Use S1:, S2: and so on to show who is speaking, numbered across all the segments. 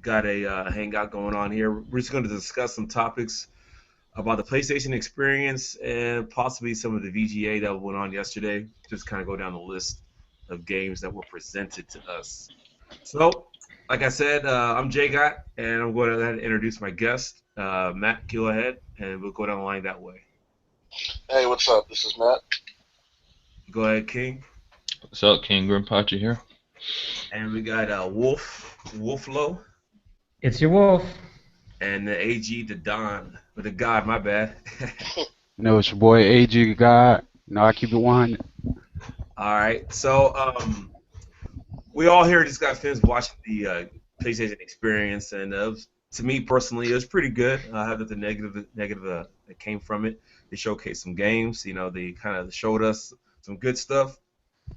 S1: got a hangout going on here. We're just going to discuss some topics about the PlayStation experience and possibly some of the VGA that went on yesterday. Just kind of go down the list of games that were presented to us. So, like I said, I'm JGott, and I'm going to introduce my guest, Matt. Go ahead, and we'll go down the line that way.
S2: Hey, what's up? This is Matt.
S1: Go ahead, King.
S3: What's up, King Grimpachi here?
S1: And we got Wolflo,
S4: It's your wolf.
S1: and the AG, the Don, or the God, my bad.
S5: No, it's your boy JGott. No, I keep it 100.
S1: All right, so we all here just got finished watching the PlayStation experience, and to me personally, it was pretty good. I have nothing negative that came from it. They showcased some games. They kind of showed us some good stuff.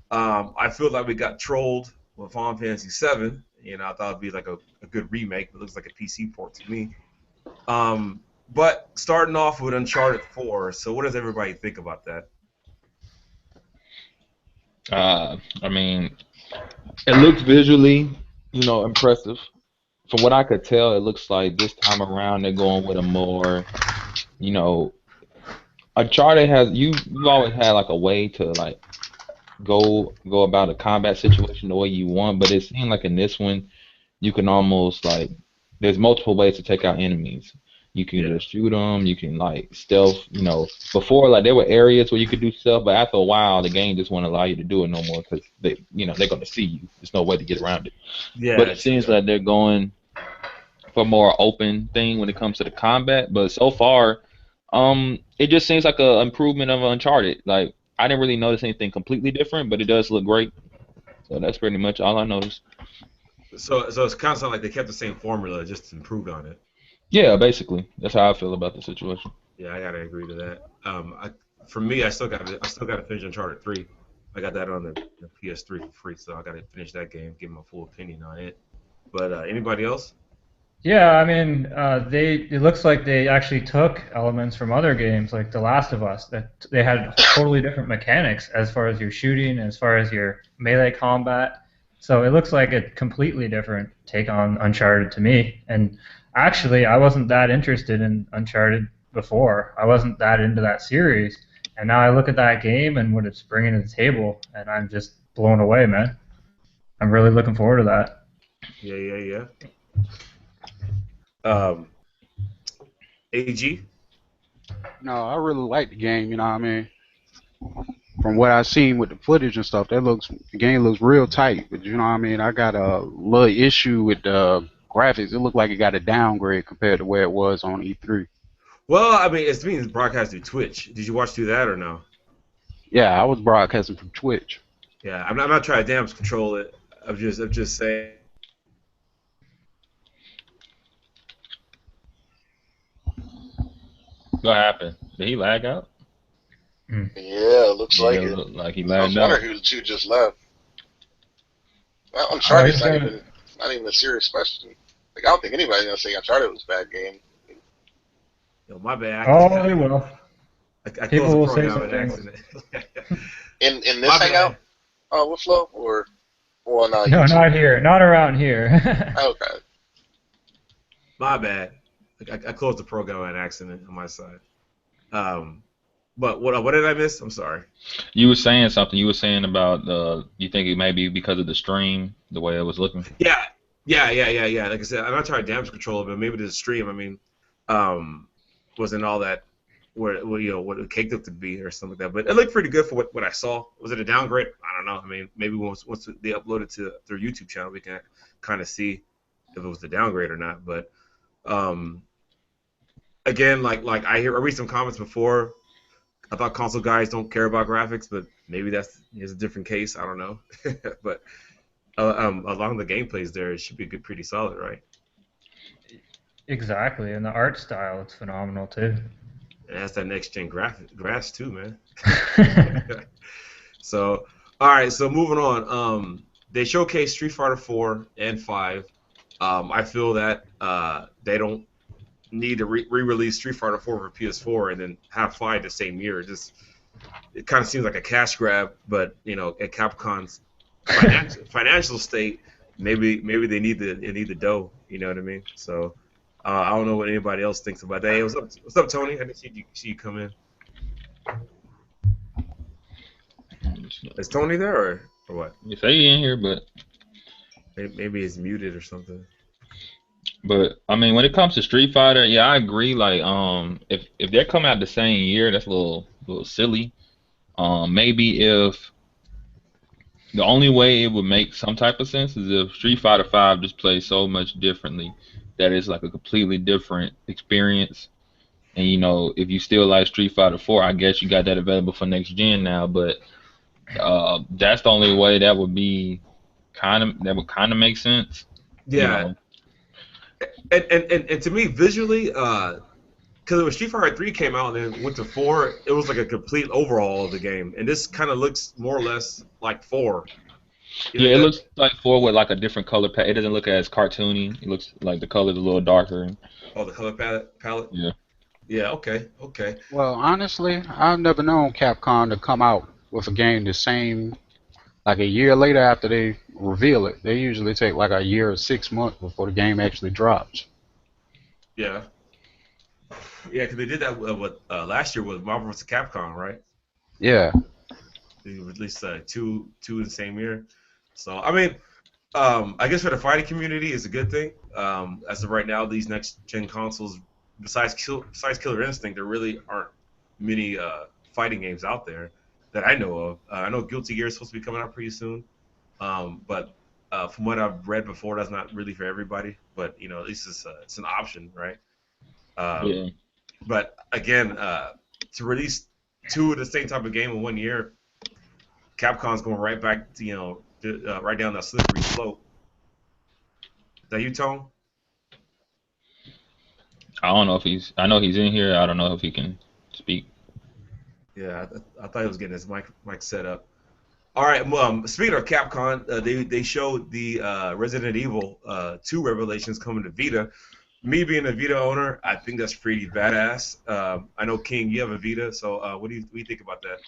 S1: I feel like we got trolled with Final Fantasy VII. I thought it'd be like a good remake, but it looks like a PC port to me. But starting off with Uncharted 4, so what does everybody think about that?
S3: I mean, it looks visually, impressive. From what I could tell, it looks like this time around they're going with a more, you know, Uncharted has you've always had like a way to like go about a combat situation the way you want, but it seemed like in this one you can almost like there's multiple ways to take out enemies. You can
S1: Yeah.
S3: just shoot them. You can like stealth. Before like there were areas where you could do stuff, but after a while the game just won't allow you to do it no more because they're gonna see you. There's no way to get around it.
S1: Yeah,
S3: But it seems like they're going for a more open thing when it comes to the combat. But so far, it just seems like a improvement of Uncharted. Like I didn't really notice anything completely different, but it does look great. So that's pretty much all I noticed.
S1: so it's kind of like they kept the same formula, just improved on it.
S3: Yeah, basically, that's how I feel about the situation.
S1: Yeah, I gotta agree to that. For me, I still gotta finish Uncharted 3. I got that on the PS3 for free, so I gotta finish that game, give my full opinion on it. But anybody else?
S4: Yeah, I mean, it looks like they actually took elements from other games like The Last of Us that they had totally different mechanics as far as your shooting, as far as your melee combat. So it looks like a completely different take on Uncharted to me. And actually, I wasn't that interested in Uncharted before. I wasn't that into that series. And now I look at that game and what it's bringing to the table, and I'm just blown away, man. I'm really looking forward to that.
S1: Yeah. Um, AG.
S5: No, I really like the game. You know what I mean? From what I've seen with the footage and stuff, the game looks real tight. But you know what I mean? I got a little issue with the graphics. It looked like it got a downgrade compared to where it was on E3.
S1: Well, I mean, it's being broadcast through Twitch. Did you watch through that or no?
S5: Yeah, I was broadcasting from Twitch.
S1: Yeah, I'm not trying to damage control it. I'm just saying.
S3: What happened? Did he lag out?
S2: Yeah, looks
S3: Yeah,
S2: like
S3: it
S2: it.
S3: looked like he
S2: I was
S3: lagged
S2: wondering
S3: out.
S2: who just left. Well,
S4: Oh,
S2: Uncharted's
S4: he's
S2: not
S4: gonna.
S2: even a serious question. Like I don't think anybody's gonna say Uncharted was a bad game.
S1: Yo, my bad.
S4: Oh, they will.
S1: I closed
S4: People
S1: the
S4: will say
S1: program
S4: some
S1: on
S4: things.
S1: accident.
S2: In this
S1: My
S2: hangout,
S1: bad.
S2: with Flo or on
S4: No,
S2: YouTube?
S4: not here. Not around here.
S2: Okay.
S1: My bad. I closed the program on accident on my side. But what did I miss? I'm sorry.
S3: You were saying something. You were saying about you think it may be because of the stream, the way it was looking.
S1: Yeah. Like I said, I'm not trying to damage control it, but maybe the stream. I mean, wasn't all that where what it caked up to be or something like that. But it looked pretty good for what I saw. Was it a downgrade? I don't know. I mean, maybe once they upload it to their YouTube channel, we can kind of see if it was the downgrade or not. But again, like I read some comments before. I thought console guys don't care about graphics, but maybe that's is a different case. I don't know. But along the gameplays there, it should be good, pretty solid, right?
S4: Exactly, and the art style is phenomenal too.
S1: It has that next gen grass too, man. So, all right. So moving on. They showcased Street Fighter 4 and 5. I feel that they don't need to re-release Street Fighter 4 for PS4 and then have 5 the same year. It kind of seems like a cash grab, but at Capcom's financial state, maybe they need the dough. You know what I mean? So I don't know what anybody else thinks about that. Hey, what's up, Tony? I didn't see you come in. Is Tony there or what?
S3: You say he in here, but
S1: Maybe it's muted or something.
S3: I mean, when it comes to Street Fighter, yeah, I agree. Like, if they're coming out the same year, that's a little silly. Maybe if the only way it would make some type of sense is if Street Fighter 5 just plays so much differently that it's like a completely different experience. And if you still like Street Fighter 4, I guess you got that available for next gen now. But that's the only way that would kind of make sense. You
S1: Yeah,
S3: know,
S1: and to me visually, because when Street Fighter 3 came out and then went to 4, it was like a complete overhaul of the game, and this kind of looks more or less like 4. You
S3: yeah,
S1: think
S3: it
S1: that?
S3: looks like 4 with like a different color palette. It doesn't look as cartoony. It looks like the color's a little darker.
S1: Oh, the color palette.
S3: Yeah,
S1: Yeah. Okay. Okay.
S5: Well, honestly, I've never known Capcom to come out with a game the same like a year later after they reveal it. They usually take like a year or 6 months before the game actually drops.
S1: Yeah. Yeah, because they did that with last year with Marvel vs. Capcom, right?
S5: Yeah.
S1: They released two in the same year. So I mean, I guess for the fighting community, it's a good thing. As of right now, these next gen consoles, besides Killer Instinct, there really aren't many fighting games out there that I know of. I know Guilty Gear is supposed to be coming out pretty soon, but from what I've read before, that's not really for everybody. But at least it's an option, right? Um,
S3: yeah.
S1: but again, to release two of the same type of game in one year, Capcom's going right back to right down that slippery slope. Is that you, Tone?
S3: I don't know if I know he's in here. I don't know if he can speak.
S1: Yeah, I thought he was getting his mic set up. All right. Speaking of Capcom, they showed the Resident Evil 2 Revelations coming to Vita. Me being a Vita owner, I think that's pretty badass. I know King, you have a Vita, so what do you think about that?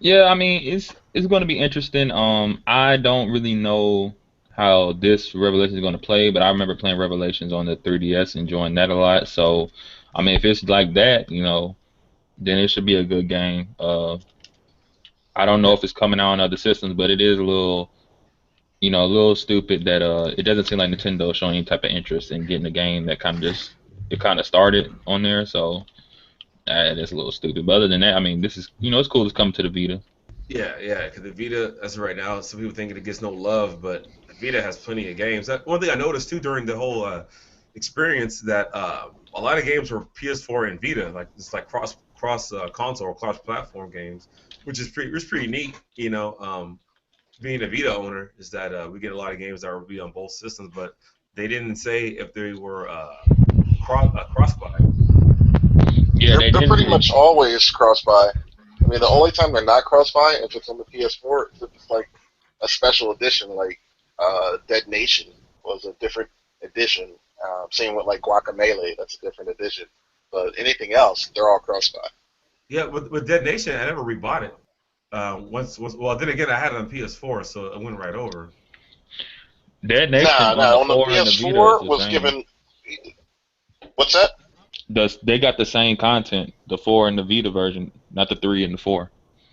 S3: Yeah, I mean, it's going to be interesting. I don't really know how this Revelation is going to play, but I remember playing Revelations on the 3DS, enjoying that a lot. So, I mean, if it's like that, then it should be a good game. I don't know
S1: Yeah.
S3: if it's coming out on other systems, but it is a little stupid that it doesn't seem like Nintendo showing any type of interest in getting a game that kind of started on there. So that's a little stupid. But other than that, I mean, this is it's cool it's coming to the Vita.
S1: Yeah, yeah, because the Vita, as of right now, some people think it gets no love, but the Vita has plenty of games. One thing I noticed too during the whole experience that a lot of games were PS4 and Vita, like it's like cross console or cross platform games, which is pretty neat. Being a Vita owner is that we get a lot of games that will be on both systems, but they didn't say if they were cross-buy.
S3: Yeah, they
S2: They're
S3: didn't
S2: pretty
S3: really.
S2: much always cross-buy. I mean, the only time they're not cross-buy if it's on the PS4 is if it's like a special edition, like Dead Nation was a different edition. Same with like Guacamelee, that's a different edition. But anything else, they're all cross-buy.
S1: Yeah, with Dead Nation, I never rebought it. Well, then again, I had it on PS4, so it went right over.
S3: Dead Nation
S2: Nah,
S3: on the
S2: nah. On the
S3: 4 and the Vita is
S2: PS4
S3: the
S2: was
S3: same.
S2: given. What's that?
S3: They got the same content, the 4 and the Vita version, not the 3 and the 4.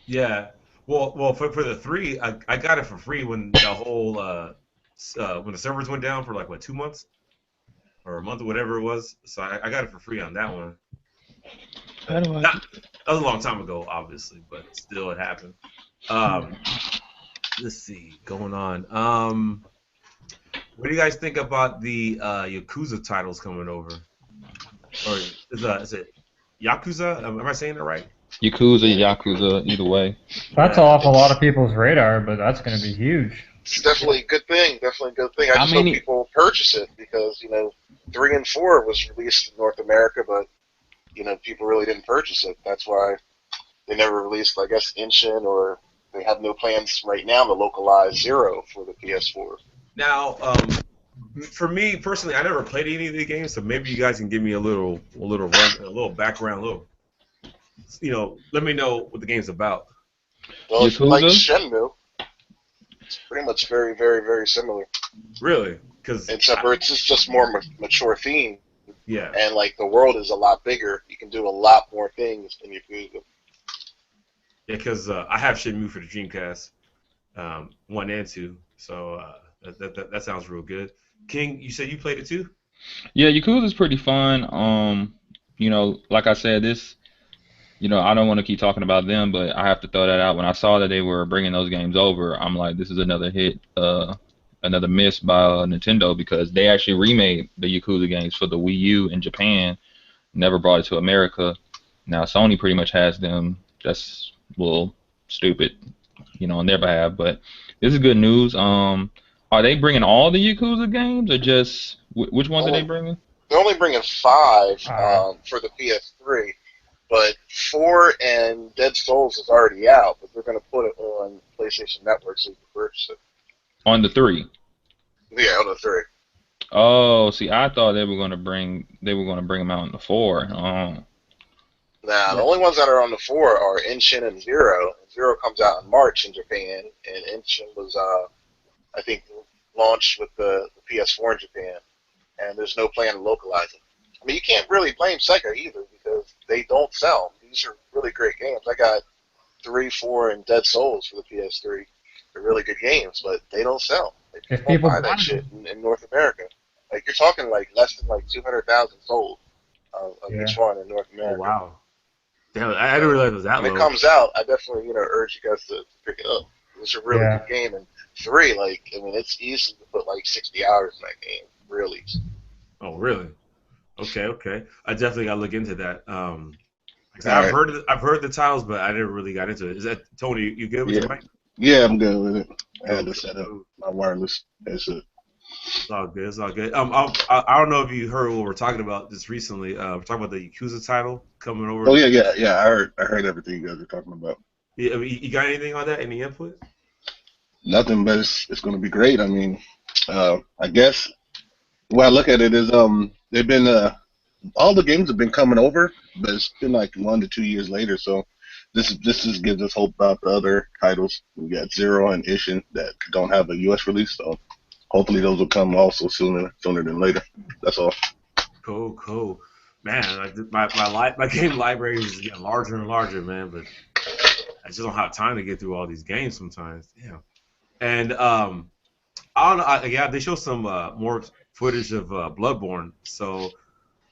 S1: Yeah. Well, for the 3, I got it for free when the whole when the servers went down for like what 2 months or a month or whatever it was. So I got it for free on that one.
S3: How do I
S1: Not, that was a long time ago, obviously, but still it happened. Um, let's see, going on. What do you guys think about the Yakuza titles coming over? Or is it Yakuza? Am I saying that right?
S3: Yakuza, either way.
S4: That's
S1: Yeah.
S4: off a lot of people's radar, but that's going to be huge.
S2: It's definitely a good thing. Definitely a good thing. I
S3: How
S2: just hope
S3: many?
S2: people purchase it because 3 and 4 was released in North America, but people really didn't purchase it. That's why they never released, I guess, Inshin, or they have no plans right now to localize Zero for the PS4.
S1: Now, for me personally, I never played any of the games, so maybe you guys can give me a little background, let me know what the game's about.
S2: Well, if you like
S3: Yakuza?
S2: Shenmue, It's pretty much very, very, very similar.
S1: Really? Because
S2: Except for it's just more mature theme,
S1: yeah,
S2: and like the world is a lot bigger. You can do a lot more things in Yakuza.
S1: yeah. Because I have Shenmue for the Dreamcast, 1 and 2. So that sounds real good. King, you said you played it too?
S3: Yeah, Yakuza's pretty fun. Like I said, I don't want to keep talking about them, but I have to throw that out. When I saw that they were bringing those games over, I'm like, this is another hit, another miss by Nintendo because they actually remade the Yakuza games for the Wii U in Japan, never brought it to America. Now Sony pretty much has them. That's a little stupid, on their behalf. But this is good news. Are they bringing all the Yakuza games, or just which ones are they
S2: Only
S3: bringing?
S2: they're only bringing 5
S4: Uh,
S2: for the PS3, but 4 and Dead Souls is already out. But they're going to put it on PlayStation Network so you can purchase it.
S3: On the 3.
S2: Yeah, on the 3.
S3: Oh, see, I thought they were gonna bring them out in the 4. Oh,
S2: Now, the only ones that are on the 4 are Inshin and Zero. Zero comes out in March in Japan, and Inshin was, I think, launched with the PS4 in Japan, and there's no plan to localize it. I mean, you can't really blame Sega either because they don't sell. These are really great games. I got 3, 4, and Dead Souls for the PS3. They're really good games, but they don't sell. Like,
S4: if
S2: people don't
S4: people
S2: buy
S4: buy
S2: that shit
S4: them,
S2: in North America. Like, you're talking like less than like 200,000 sold of
S4: yeah.
S2: each one in North
S1: Oh
S2: America.
S1: wow, damn! I didn't
S2: So
S1: realize it was that
S2: when it
S1: low.
S2: comes out, I definitely urge you guys to pick it up. It's a really
S4: Yeah.
S2: good game, and 3, like I mean, it's easy to put like 60 hours in that game. Really.
S1: Oh really? Okay. I definitely gotta look into that. Like I said,
S6: All right.
S1: I've heard the titles, but I never really got into it. Is that Tony? You good with
S6: Yeah.
S1: your mic?
S6: Yeah, I'm good with it. I had
S1: Cool,
S6: to
S1: cool,
S6: set up
S1: cool.
S6: my wireless headset.
S1: It's all good. It's all good. I don't know if you heard what we're talking about just recently. We're talking about the Yakuza title coming over.
S6: Oh yeah. I heard everything you guys are talking about.
S1: Yeah, I mean, you got anything on that? Any input?
S6: Nothing, but it's going to be great. I mean, I guess the way I look at it is they've been all the games have been coming over, but it's been like 1 to 2 years later. So this just gives us hope about the other titles. We got Zero and Ishin that don't have a U.S. release, so hopefully those will come also sooner than later. That's all.
S1: Cool. Man, like my game library is getting larger and larger, man. But I just don't have time to get through all these games sometimes. Damn. And I don't know. Yeah, they show some more footage of Bloodborne. So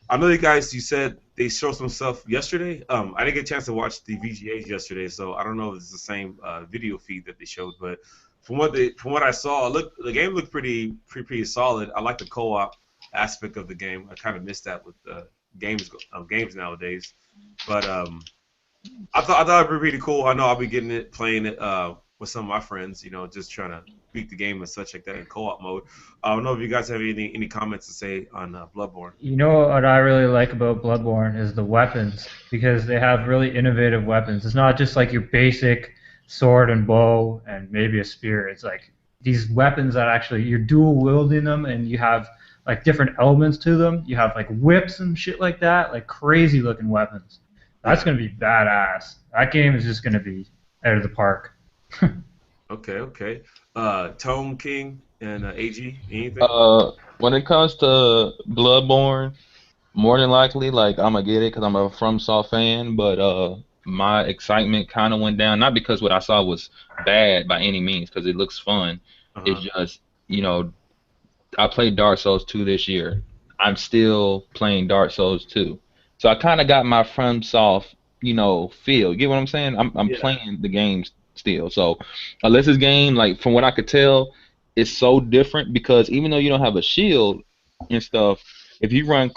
S1: I know you guys. You said they showed some stuff yesterday. I didn't get a chance to watch the VGAs yesterday, so I don't know if it's the same video feed that they showed. But from what I saw, the game looked pretty solid. I like the co-op aspect of the game. I kind of missed that with games nowadays. But I thought it'd be pretty cool. I know I'll be playing it with some of my friends. Just trying to beat the game and such like that in co-op mode. I don't know if you guys have any comments to say on Bloodborne.
S4: You know what I really like about Bloodborne is the weapons because they have really innovative weapons. It's not just like your basic sword and bow and maybe a spear. It's like these weapons that actually you're dual wielding them and you have like different elements to them. You have like whips and shit like that, like crazy looking weapons. That's
S1: Yeah.
S4: gonna be badass. That game is just gonna be out of the park.
S1: Okay. Tone King and AG, anything?
S3: when it comes to Bloodborne, more than likely, like I'm gonna get it because I'm a FromSoft fan, but my excitement kind of went down. Not because what I saw was bad by any means, because it looks fun. It's
S1: Uh-huh.
S3: just, I played Dark Souls 2 this year. I'm still playing Dark Souls 2. So I kind of got my FromSoft, feel. You get what I'm saying? I'm
S1: Yeah.
S3: playing the games still. So unless this game, like from what I could tell, is so different because even though you don't have a shield and stuff, if you run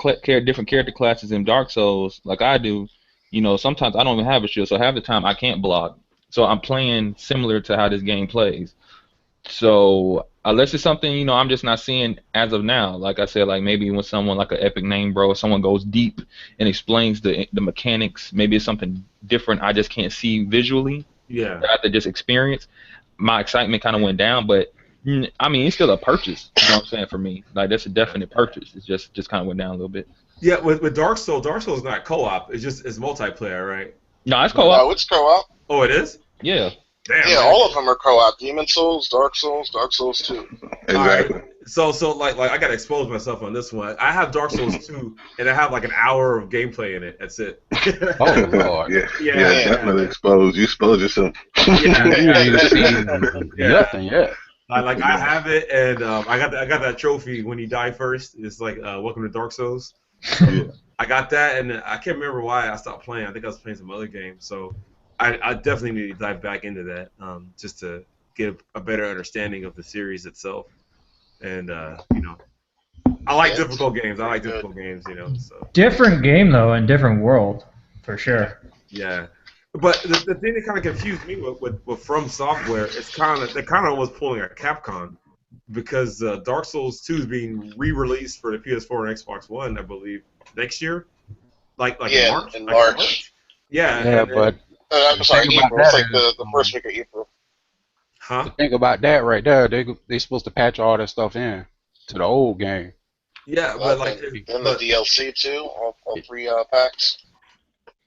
S3: different character classes in Dark Souls like I do, sometimes I don't even have a shield. So half the time I can't block. So I'm playing similar to how this game plays. So unless it's something I'm just not seeing as of now. Like I said, like maybe when someone like an Epic Name Bro, someone goes deep and explains the mechanics, maybe it's something different I just can't see visually
S1: Yeah.
S3: that I have to just experience. My excitement kind of went down, but I mean it's still a purchase. You know what I'm saying for me? Like that's a definite purchase. It's just kind of went down a little bit.
S1: Yeah, with Dark Souls is not co-op. It's multiplayer, right?
S3: No, it's
S1: But
S3: co-op.
S2: No, it's co-op.
S1: oh, it is?
S3: Yeah.
S1: Damn,
S2: Yeah,
S1: man.
S2: all of them are co-op. Demon Souls, Dark Souls, Dark Souls 2.
S1: All right.
S6: Exactly.
S1: So like I gotta expose myself on this one. I have Dark Souls 2, and I have like an hour of gameplay in it. That's it.
S5: Oh Lord.
S6: Yeah,
S1: Yeah,
S6: yeah,
S2: Man.
S6: definitely exposed. You expose yourself.
S1: yeah,
S5: You ain't even
S1: yeah,
S5: seen
S1: yeah.
S5: nothing yet.
S1: Like I have it, and I got that trophy when you die first. It's like Welcome to Dark Souls.
S6: Yeah.
S1: I got that, and I can't remember why I stopped playing. I think I was playing some other game, so I definitely need to dive back into that just to get a better understanding of the series itself. And you know, I like
S2: Yeah,
S1: difficult games. I
S2: pretty
S1: like
S2: good.
S1: difficult games, you know. So
S4: Different game though, and different world for sure.
S1: yeah, but the thing that kind of confused me with From Software, it's they're kind of almost pulling a Capcom because Dark Souls 2 is being re-released for the PS4 and Xbox One, I believe, next year, like in
S2: Yeah,
S1: March.
S2: in
S1: Like in
S2: March.
S1: Yeah,
S5: Yeah,
S1: and
S5: but
S2: I'm
S5: the
S2: sorry,
S5: thing about
S2: April. It's
S5: that
S2: like
S5: is,
S2: the first week of April.
S1: huh?
S5: the thing about that right there, they supposed to patch all that stuff in to the old game.
S1: Yeah, but
S2: That
S1: like,
S2: and the
S1: but
S2: DLC too, all three packs.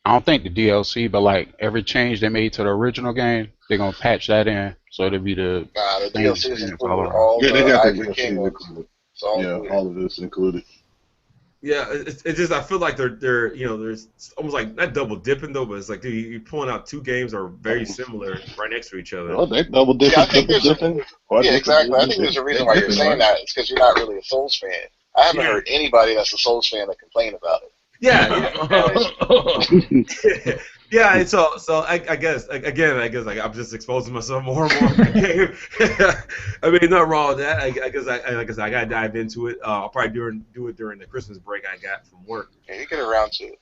S5: I don't think the DLC, but like every change they made to the original game, they're gonna patch that in, so it'll be the
S2: The
S5: same
S2: DLC is
S5: experience all
S2: included
S5: around.
S2: all
S6: Yeah, they
S2: the
S6: got the
S2: Ivory King
S6: DLCs
S2: ones.
S6: included.
S2: It's all
S6: Yeah,
S2: included.
S6: all of this included.
S1: yeah, it's just I feel like they're you know there's almost like not double dipping though, but it's like dude, you're pulling out two games that are very similar right next to each other.
S6: Well, they double
S2: Yeah, I
S6: dipping,
S2: think
S6: triple
S2: there's a
S6: dipping,
S2: yeah, exactly. I think
S6: quadruple
S2: there's a reason
S6: they
S2: why you're
S6: dipping,
S2: saying
S6: right?
S2: that. It's because you're not really a Souls fan. I haven't
S1: Yeah,
S2: heard anybody that's a Souls fan that complain about it.
S1: yeah. Yeah, and so I guess again like I'm just exposing myself more and more to the game. I mean, nothing wrong with that. I guess like I said, I gotta dive into it. I'll probably do it during the Christmas break I got from work.
S2: Yeah, you get around to it.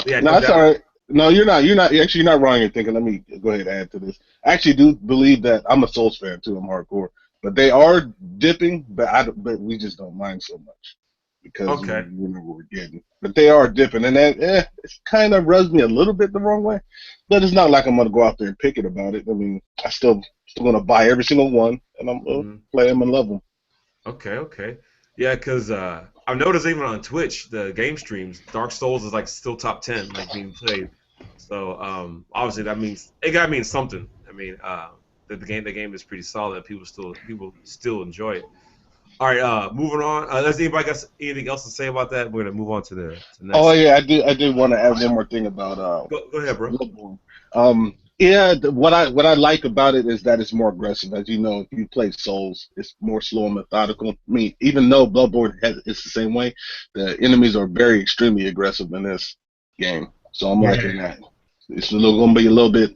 S1: Yeah,
S6: No,
S1: no
S6: that's all
S1: doubt.
S6: right. No, you're not. You're not. Actually, you're not wrong in thinking. Let me go ahead and add to this. I actually do believe that I'm a Souls fan too. I'm hardcore, but they are dipping. But we just don't mind so much because
S1: Okay.
S6: we know what we're getting. But they are dipping, and that it kind of rubs me a little bit the wrong way. But it's not like I'm gonna go out there and pick it about it. I mean, I still gonna buy every single one, and I'm gonna
S1: Mhm.
S6: play them and love them.
S1: Okay. Yeah, because I've noticed even on Twitch, the game streams, Dark Souls is like still top 10, like being played. So obviously that means it got to mean something. I mean, the game is pretty solid. People still enjoy it. All right, moving on. Does anybody got anything else to say about that? We're gonna move on to the
S6: Oh
S1: next.
S6: yeah, I did want to add one more thing about
S1: Go ahead, bro.
S6: Bloodborne. What I like about it is that it's more aggressive. As you know, if you play Souls, it's more slow and methodical. I mean, even though it's the same way, the enemies are very extremely aggressive in this game. So I'm
S4: Yeah.
S6: liking that. It's going to be a little bit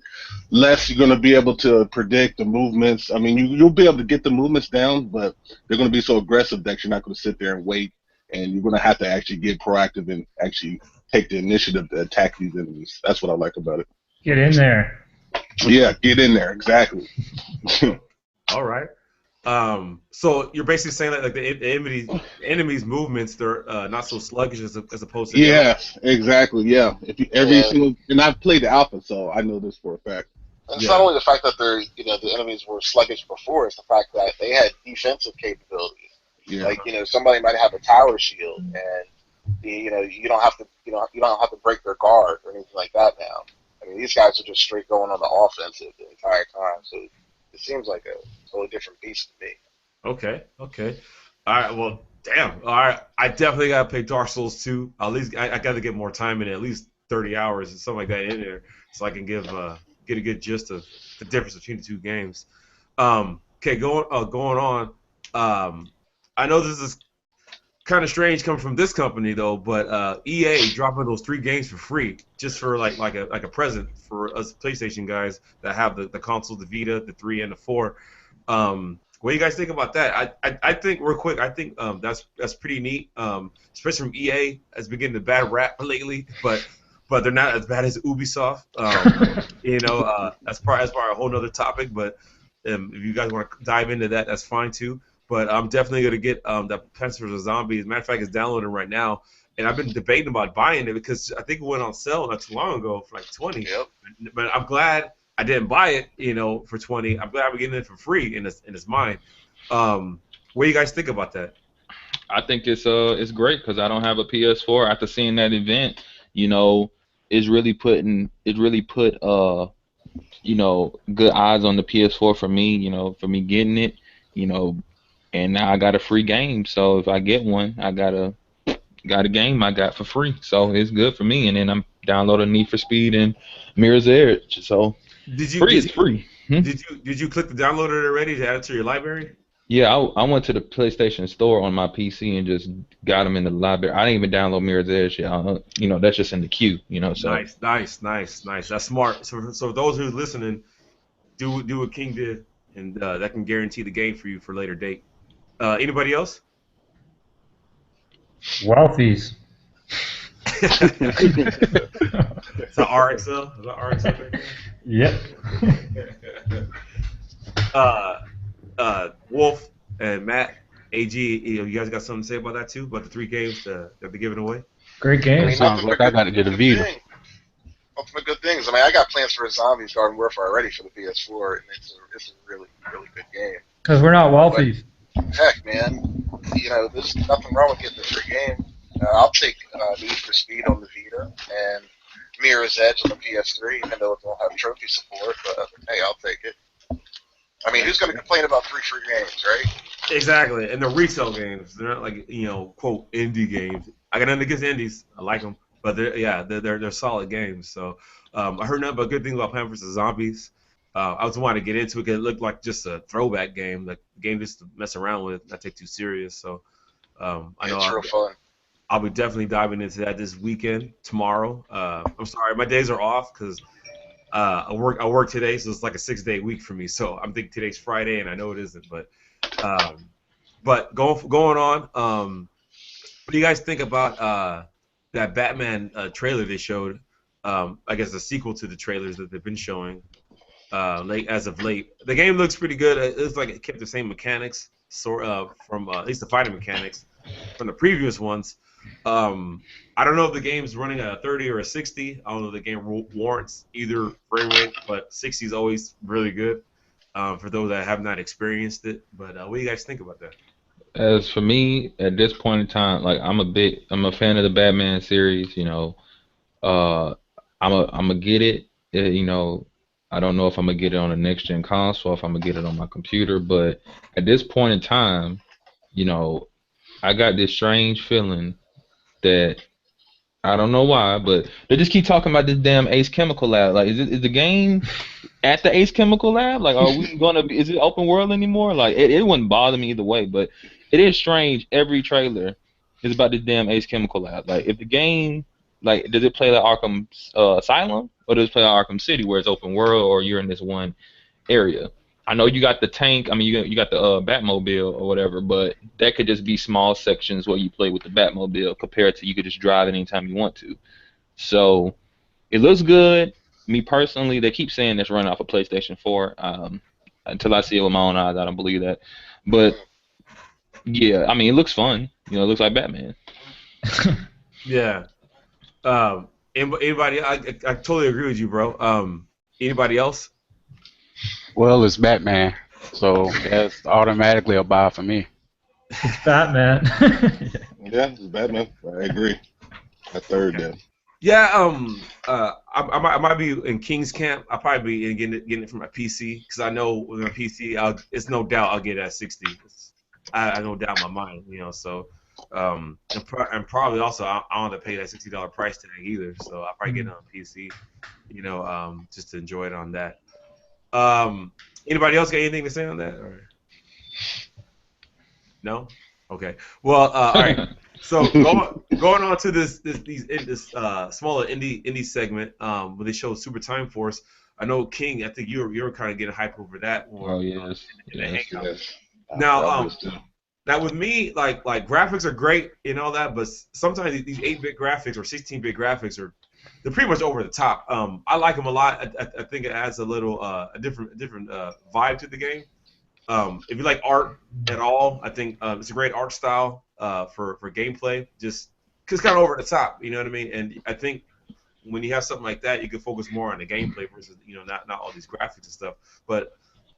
S6: less. You're going to be able to predict the movements. I mean, you'll be able to get the movements down, but they're going to be so aggressive that you're not going to sit there and wait, and you're going to have to actually get proactive and actually take the initiative to attack these enemies. That's what I like about it.
S4: Get in there.
S6: Yeah, get in there. Exactly.
S1: All right. So you're basically saying that like enemies' movements they're not so sluggish as opposed to the other.
S6: Yeah, exactly. Yeah. If you every
S2: Yeah,
S6: single and I've played the alpha, so I know this for a fact.
S2: and it's not
S1: Yeah.
S2: only the fact that the enemies were sluggish before. It's the fact that they had defensive capabilities.
S6: Yeah.
S2: Like somebody might have a tower shield, and you don't have to you don't have to break their guard or anything like that now. I mean, these guys are just straight going on the offensive the entire time. So it seems like a totally different beast to me.
S1: Okay. All right. Well, damn. All right. I definitely gotta play Dark Souls 2. At least I got to get more time in it, at least 30 hours and something like that in there, so I can get a good gist of the difference between the two games. Okay. Going on. I know this is kind of strange coming from this company though, but EA dropping those 3 games for free just for like a present for us PlayStation guys that have the console, the Vita, the 3 and the 4. What do you guys think about that? I think real quick. I think that's pretty neat. Especially from EA has been getting a bad rap lately, but they're not as bad as Ubisoft. That's probably a whole nother topic. But if you guys want to dive into that, that's fine too. But I'm definitely gonna get that Plants vs Zombies. Matter of fact, it's downloading right now, and I've been debating about buying it because I think it went on sale not too long ago for like 20.
S2: Yep.
S1: But I'm glad I didn't buy it, for 20. I'm glad I'm getting it for free, and it's mine. What do you guys think about that?
S3: I think it's great because I don't have a PS4. After seeing that event, you know, it's really put good odds on the PS4 for me, for me getting it, you know, and now I got a free game. So if I get one, I got a game I got for free. So it's good for me. And then I'm downloading Need for Speed and Mirror's Edge. So
S1: Did you
S3: free
S1: did
S3: is
S1: you
S3: free.
S1: did you click the download it already to add it to your library?
S3: Yeah, I went to the PlayStation Store on my PC and just got them in the library. I didn't even download Mirror's Edge yet. That's just in the queue. So
S1: Nice, nice, nice, nice. That's smart. So those who's listening, do what King did, and that can guarantee the game for you for a later date. Anybody else?
S4: Wealthies.
S1: Is that RXL? Is that RXL?
S4: Yep.
S1: uh, Wolf and Matt, AG, you guys got something to say about that too? About the three games that they're giving away?
S4: Great
S2: I
S5: That
S2: mean,
S4: games.
S5: sounds
S2: nothing
S5: like
S2: but
S5: I
S2: good,
S5: got to get a
S2: good
S5: Vita.
S2: thing. Nothing but good things. I mean, I got plans for Zombies Garden Warfare already for the PS4, and it's a really really good game.
S4: Because we're not
S2: But
S4: wealthy.
S2: heck, man, there's nothing wrong with getting a free game. I'll take Need for Speed on the Vita and Mirror's Edge on the PS3, even though it don't have trophy support. But hey, I'll take it. I mean, who's going to complain about three free games, right?
S1: Exactly, and the resale games, they're not like quote indie games. I got nothing against indies, I like them, but they're solid games. So I heard nothing but good things about Plants vs Zombies. I was wanting to get into it because it looked like just a throwback game, like a game just to mess around with, not take too serious. So I know
S2: It's real fun.
S1: I'll be definitely diving into that this weekend, tomorrow. I'm sorry, my days are off because I work today, so it's like a 6-day week for me. So I'm thinking today's Friday, and I know it isn't, um, but going on, what do you guys think about that Batman trailer they showed? I guess the sequel to the trailers that they've been showing late as of late. The game looks pretty good. It looks like it kept the same mechanics, from at least the fighting mechanics from the previous ones. Um, I don't know if the game's running at a 30 or a 60. I don't know if the game warrants either frame rate, but 60 is always really good for those that have not experienced it. But what do you guys think about that?
S3: as for me, at this point in time, like I'm a fan of the Batman series. Uh, I'm gonna get it. I don't know if I'm gonna get it on a next gen console, if I'm gonna get it on my computer, but at this point in time, you know, I got this strange feeling that I don't know why, but they just keep talking about this damn Ace Chemical Lab. Like, is the game at the Ace Chemical Lab? Like, are we gonna be? Is it open world anymore? Like, it wouldn't bother me either way, but it is strange. Every trailer is about this damn Ace Chemical Lab. Like, if the game, like, does it play like Arkham Asylum, or does it play like Arkham City, where it's open world, or you're in this one area? I know you got the tank. I mean, you got the Batmobile or whatever, but that could just be small sections where you play with the Batmobile, compared to you could just drive it anytime you want to. So it looks good. Me personally, they keep saying it's running off a PlayStation 4. Until I see it with my own eyes, I don't believe that. But yeah, I mean, it looks fun. It looks like Batman.
S1: Yeah. Anybody? I totally agree with you, bro. Anybody else?
S5: Well, it's Batman, so that's automatically a buy for me.
S4: It's Batman.
S6: Yeah, it's Batman. I agree. A third
S1: Okay.
S6: then.
S1: Yeah, I might be in King's camp. I'll probably be getting it from my PC because I know with my PC, it's no doubt I'll get it at 60. I no doubt in my mind, So, and probably also I don't have to pay that $60 price tag either. So I'll probably get it on PC, just to enjoy it on that. Um, Anybody else got anything to say on that? Or no? Okay. Well, all right. So going on to this smaller indie segment, where they show Super Time Force. I know King. I think you were kind of getting hype over that
S3: Oh
S1: one
S3: yes,
S1: in the
S3: yes.
S1: hangout.
S6: Yes.
S1: Now,
S6: I was too.
S1: now with me, like graphics are great and all that, but sometimes these 8-bit graphics or 16-bit graphics they're pretty much over the top. I like them a lot. I think it adds a little a different vibe to the game. If you like art at all, I think it's a great art style for gameplay. Just cause kind of over the top, you know what I mean? And I think when you have something like that, you can focus more on the gameplay versus not all these graphics and stuff. But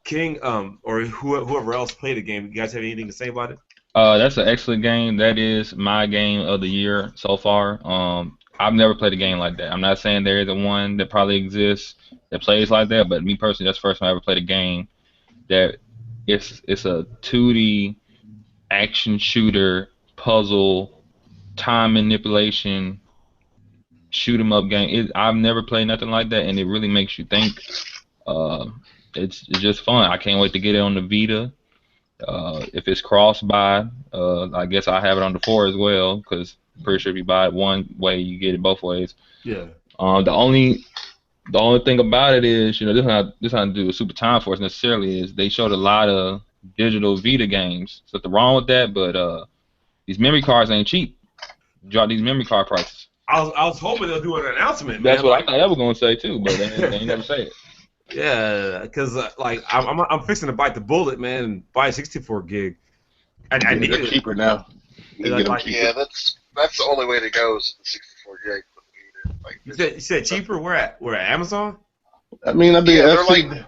S1: King or whoever else played the game, you guys have anything to say about it?
S3: That's an excellent game. That is my game of the year so far. I've never played a game like that. I'm not saying there isn't one that probably exists that plays like that, but me personally, that's the first time I ever played a game that it's a 2D action shooter puzzle time manipulation shoot 'em up game. I've never played nothing like that, and it really makes you think. Uh, it's just fun. I can't wait to get it on the Vita. If it's cross buy, I guess I have it on the 4 as well because pretty sure if you buy it one way, you get it both ways.
S1: Yeah.
S3: The only thing about it is, this not to do with Super Time Force necessarily is they showed a lot of digital Vita games. There's nothing wrong with that, but these memory cards ain't cheap. Drop these memory card prices.
S1: I was hoping they'll do an announcement,
S3: That's
S1: man.
S3: what I thought they were gonna say too, but they ain't never say it.
S1: Yeah, because like I'm fixing to bite the bullet, man, and buy a 64 gig. I need
S6: They're
S1: it.
S6: cheaper now. You can get them cheaper.
S2: Yeah, that's the only way to go is the 64 gig with the Vita. Like,
S1: You said cheaper? Where at Amazon?
S6: I mean, I think
S2: Yeah, they're
S6: that's
S2: like-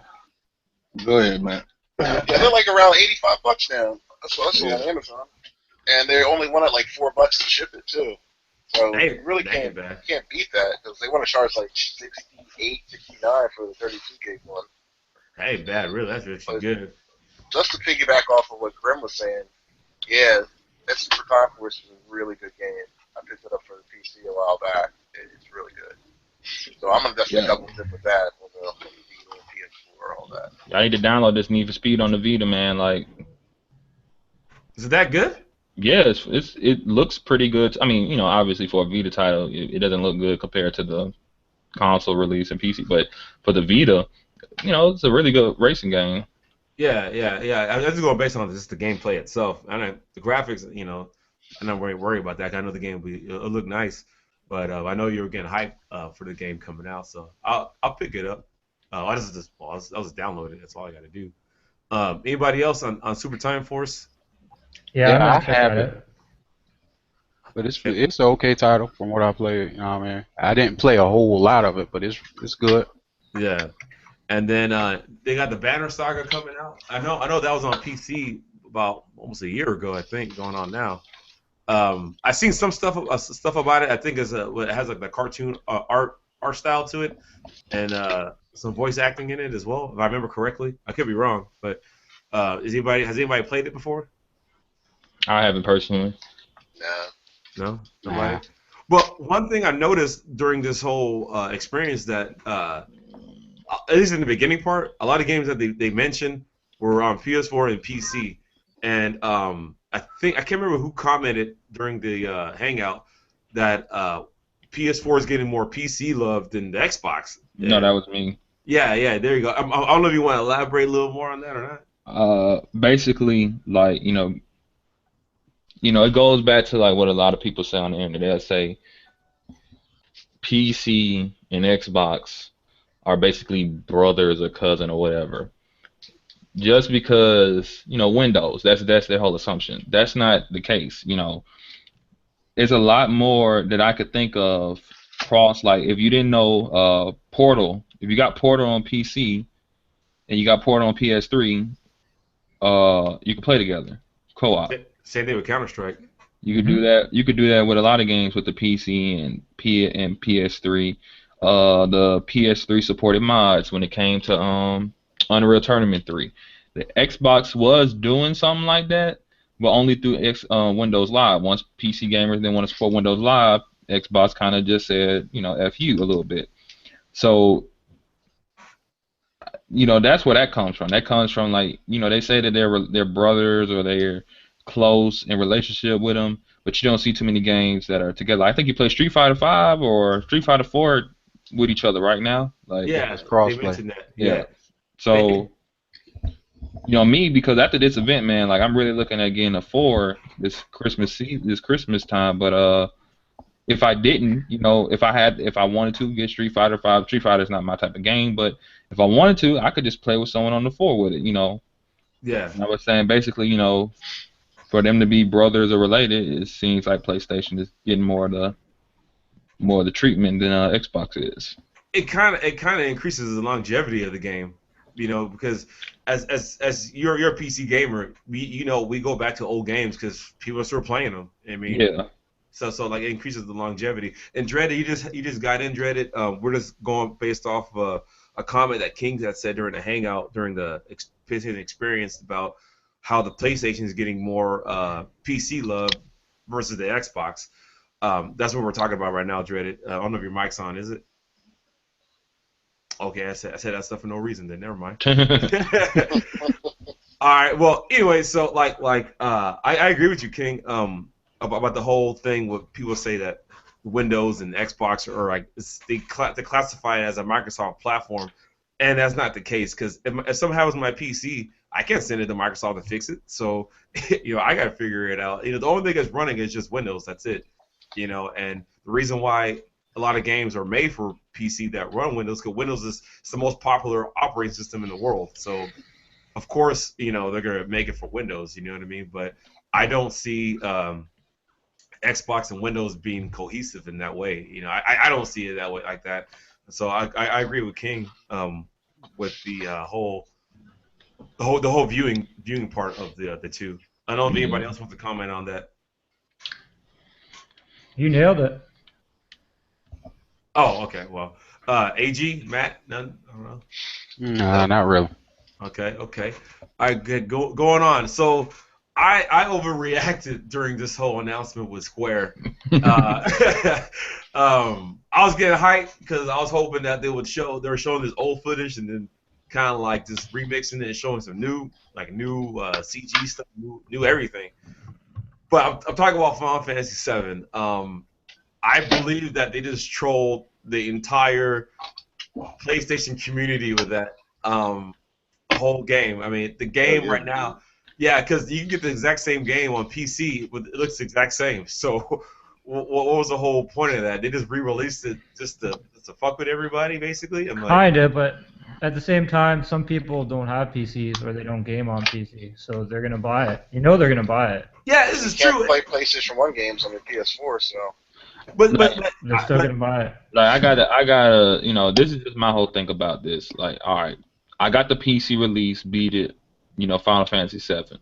S6: Go ahead, man.
S2: yeah, they're like around $85 now. That's what I saw
S6: Yeah.
S2: on Amazon, and they only wanted like $4 to ship it too. So
S1: Dang,
S2: you really
S1: dang
S2: can't
S1: it, man.
S2: beat that because they want to charge like 68, 69 for the 32 gig one.
S1: Hey, bad, really. That's actually good.
S2: Just to piggyback off of what Grim was saying, yeah, that Super Time Force is a really good game. I picked it up for the PC a while back. It's really good. So I'm gonna definitely double dip with that on the Vita and PS4 all that.
S3: I need to download this Need for Speed on the Vita, man. Like,
S1: Is it that good?
S3: yeah, it looks pretty good. I mean, obviously for a Vita title, it doesn't look good compared to the console release and PC, but for the Vita, it's a really good racing game.
S1: Yeah. I'm just going based on just the gameplay itself. I know the graphics, I'm not worried about that. I know the game it'll look nice, but I know you're getting hyped for the game coming out, so I'll pick it up. I'll just download it. That's all I got to do. Anybody else on Super Time Force?
S4: Yeah,
S5: Yeah,
S4: I'm gonna
S5: I
S4: check
S5: have
S4: that
S5: it.
S4: out.
S5: But it's an okay title from what I played. You know what I mean? I didn't play a whole lot of it, but it's good.
S1: Yeah. And then they got the Banner Saga coming out. I know that was on PC about almost a year ago, I think, going on now. I seen some stuff about it. I think it has like the cartoon art style to it, and some voice acting in it as well, if I remember correctly. I could be wrong, but has anybody played it before?
S3: I haven't personally.
S2: Nah.
S1: No, nobody. Well, one thing I noticed during this whole experience that, at least in the beginning part, a lot of games that they mentioned were on PS4 and PC, and I can't remember who commented during the hangout that PS4 is getting more PC love than the Xbox.
S3: No, that was me.
S1: Yeah, there you go. I don't know if you want to elaborate a little more on that or not.
S3: Basically, like, it goes back to like what a lot of people say on the internet. They'll say PC and Xbox are basically brothers or cousin or whatever. Just because, Windows, that's their whole assumption. That's not the case, There's a lot more that I could think of cross, like if you didn't know Portal, if you got Portal on PC and you got Portal on PS3, you can play together, co-op.
S1: Same thing with Counter-Strike.
S3: You could do that. You could do that with a lot of games with the PC and PS3. The PS3 supported mods when it came to Unreal Tournament 3. The Xbox was doing something like that, but only through Windows Live. Once PC gamers didn't want to support Windows Live, Xbox kind of just said, F you a little bit. So, that's where that comes from. That comes from, like, they say that they're brothers or they're close in relationship with them, but you don't see too many games that are together. I think you play Street Fighter 5 or Street Fighter 4 with each other right now. Like,
S1: Yeah,
S5: it's crossplay.
S1: they mentioned that.
S3: Yeah. So, me, because after this event, man, like, I'm really looking at getting a 4 this Christmas time. But if I didn't, if I wanted to get Street Fighter 5, Street Fighter is not my type of game, but if I wanted to, I could just play with someone on the 4 with it,
S1: Yeah.
S3: And I was saying basically, for them to be brothers or related, it seems like PlayStation is getting more of the treatment than Xbox is.
S1: It kind of increases the longevity of the game, because as you're a PC gamer, we go back to old games because people are still playing them. I mean,
S3: Yeah.
S1: So like it increases the longevity. And Dreaded, you just got in Dreaded. We're just going based off a comment that King had said during the hangout during the PlayStation experience about how the PlayStation is getting more PC love versus the Xbox. That's what we're talking about right now, Dreaded. I don't know if your mic's on, is it? Okay, I said that stuff for no reason. Then never mind. All right. Well, anyway, so I agree with you, King. About the whole thing where people say that Windows and Xbox are like they classify it as a Microsoft platform, and that's not the case because if something happens with my PC, I can't send it to Microsoft to fix it. So, I got to figure it out. The only thing that's running is just Windows. That's it. And the reason why a lot of games are made for PC that run Windows because Windows is the most popular operating system in the world. So, of course, they're gonna make it for Windows. You know what I mean? But I don't see Xbox and Windows being cohesive in that way. I don't see it that way like that. So I agree with King with the whole viewing part of the two. I don't know if anybody else wants to comment on that.
S4: You nailed it.
S1: Oh, okay. Well, AG, Matt, none. I don't know.
S5: Nah, not really.
S1: Okay. All right, good. Going on. So I overreacted during this whole announcement with Square. I was getting hyped because I was hoping that they were showing this old footage and then kind of like just remixing it and showing some new CG stuff, new everything. But I'm talking about Final Fantasy VII. I believe that they just trolled the entire PlayStation community with that whole game. I mean, the game right now, yeah, because you can get the exact same game on PC, but it looks the exact same. So, what was the whole point of that? They just re-released it just to fuck with everybody, basically. I'm like,
S4: Kinda, but at the same time, some people don't have PCs or they don't game on PC, so they're gonna buy it. They're gonna buy it.
S1: yeah, this is
S2: You can't
S1: true.
S2: play PlayStation 1 games on your PS4, so.
S1: But
S4: They're still gonna buy it.
S3: Like I gotta, this is just my whole thing about this. Like, all right, I got the PC release, beat it, Final Fantasy VII.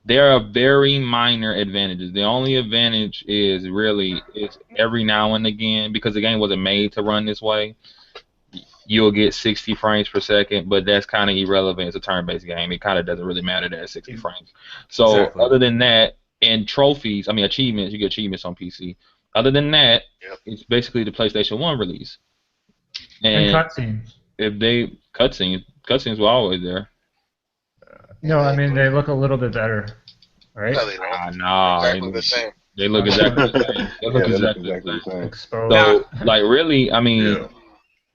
S3: There are very minor advantages. The only advantage is every now and again, because the game wasn't made to run this way, you'll get 60 frames per second, but that's kind of irrelevant. It's a turn-based game. It kind of doesn't really matter that it's 60 frames. So
S1: Exactly.
S3: Other than that, and trophies, achievements, you get achievements on PC. Other than that, it's basically the PlayStation 1 release.
S4: And cutscenes.
S3: If they cutscenes were always there.
S4: No, I mean they look a little bit better, right?
S2: No, they don't.
S3: Nah,
S2: Exactly the same.
S3: They look exactly the same. They look exactly the same.
S4: Exposed.
S3: So, really,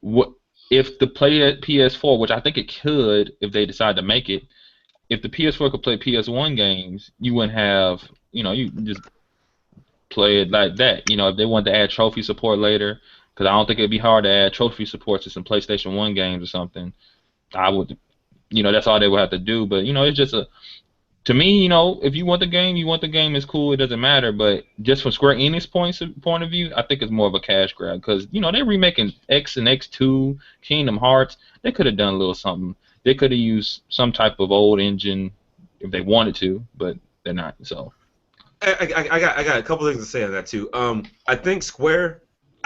S3: what if the PS4, which I think it could if they decide to make it, if the PS4 could play PS1 games, you wouldn't have, you just play it like that. If they wanted to add trophy support later, because I don't think it'd be hard to add trophy support to some PlayStation 1 games or something. I would, that's all they would have to do. But, it's just to me, if you want the game, it's cool, it doesn't matter. But just from Square Enix point of view, I think it's more of a cash grab. Because, they're remaking X and X2, Kingdom Hearts. They could have done a little something. They could have used some type of old engine if they wanted to, but they're not, so.
S1: I got a couple things to say on that too. I think Square,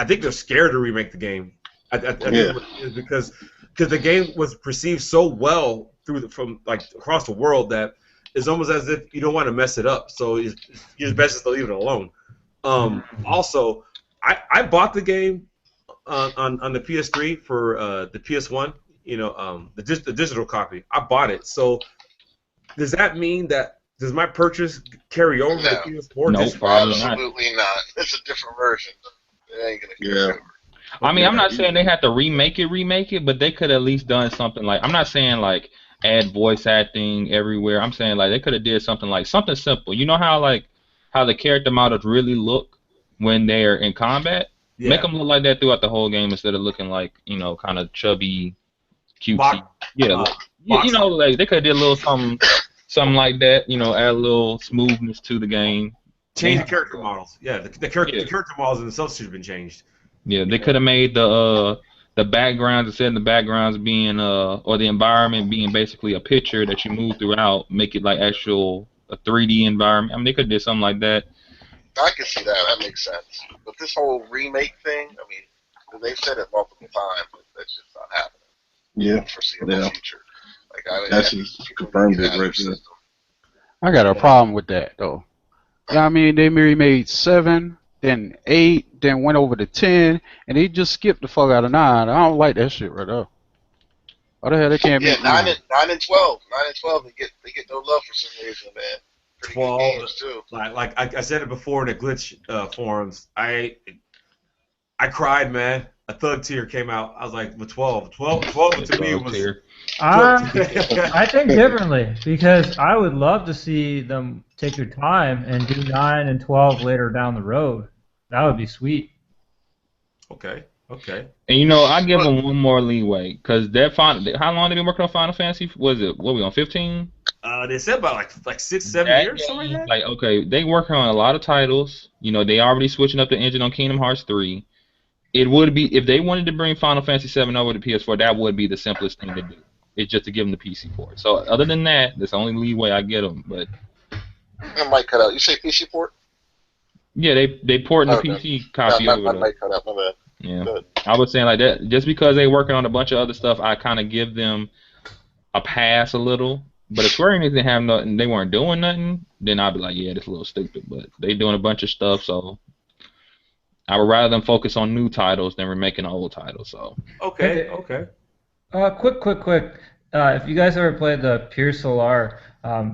S1: they're scared to remake the game. I think it's because the game was perceived so well from across the world that it's almost as if you don't want to mess it up. So it's best just to leave it alone. Also, I bought the game on the PS3 for the PS1. The digital copy. I bought it. So does that mean that? Does my purchase carry over to PS4?
S3: No, probably not.
S2: Absolutely not. It's a different version. It ain't gonna carry over.
S3: I'm not saying they have to remake it, but they could at least done something like, I'm not saying like add voice acting everywhere. I'm saying like they could have did something simple. You know how the character models really look when they're in combat? Yeah. Make them look like that throughout the whole game instead of looking like, kind of chubby, cutesy. Like they could have did a little something like that, add a little smoothness to the game.
S1: Change the character models. Yeah, the character models themselves should have been changed.
S3: Yeah, they could have made the backgrounds, instead of the backgrounds being or the environment being basically a picture that you move throughout, make it like a 3D environment. They could have did something like that.
S2: I can see that. That makes sense. But this whole remake thing, I mean, 'cause they've said it multiple times, but that's just not happening
S6: Yeah,
S2: in the foreseeable
S6: yeah.
S2: future. Like,
S6: That's
S2: people need to
S6: confirmed
S2: get
S6: it
S2: out of
S6: right
S2: their
S6: there.
S2: system.
S5: I got a
S1: Yeah.
S5: problem with that though. Yeah, I mean they remade 7, then 8, then went over to 10, and they just skipped the fuck out of 9. I don't like that shit right there. Why the hell they can't
S2: Yeah,
S5: make
S2: 9
S5: 9?
S2: and 9 and 12, they get no love for some reason, man. Pretty good
S1: 12.
S2: games too.
S1: I said it before in the glitch forums. I cried, man. A thug tear came out. I was like, with 12. 12
S3: The
S1: to me
S3: thug
S1: was
S3: tier.
S1: 12.
S4: I think differently because I would love to see them take their time and do 9 and 12 later down the road. That would be sweet.
S1: Okay.
S3: And you know, I give
S2: But
S3: them one more leeway because that final. How long they been working on Final Fantasy? Was it what we on 15?
S1: They said about like 6, 7
S3: That
S1: years, something
S3: game,
S1: like that.
S3: like okay, they working on a lot of titles. You know, they already switching up the engine on Kingdom Hearts 3. It would be if they wanted to bring Final Fantasy 7 over to PS4, that would be the simplest thing to do. It's just to give them the PC port. So other than that, that's the only leeway I get them. But
S2: I might cut out. You say PC port?
S3: yeah, they porting the
S2: Oh, okay.
S3: PC
S2: No,
S3: copy over
S2: my
S3: to.
S2: mic cut out. My bad.
S3: Yeah,
S2: Good.
S3: I was saying like that. Just because they working on a bunch of other stuff, I kind of give them a pass a little. But if Square Enix didn't have nothing, they weren't doing nothing, then I'd be like, yeah, that's a little stupid. But they doing a bunch of stuff, so I would rather them focus on new titles than remaking old titles. So
S1: Okay.
S4: Quick. If you guys ever played the Pure Solar,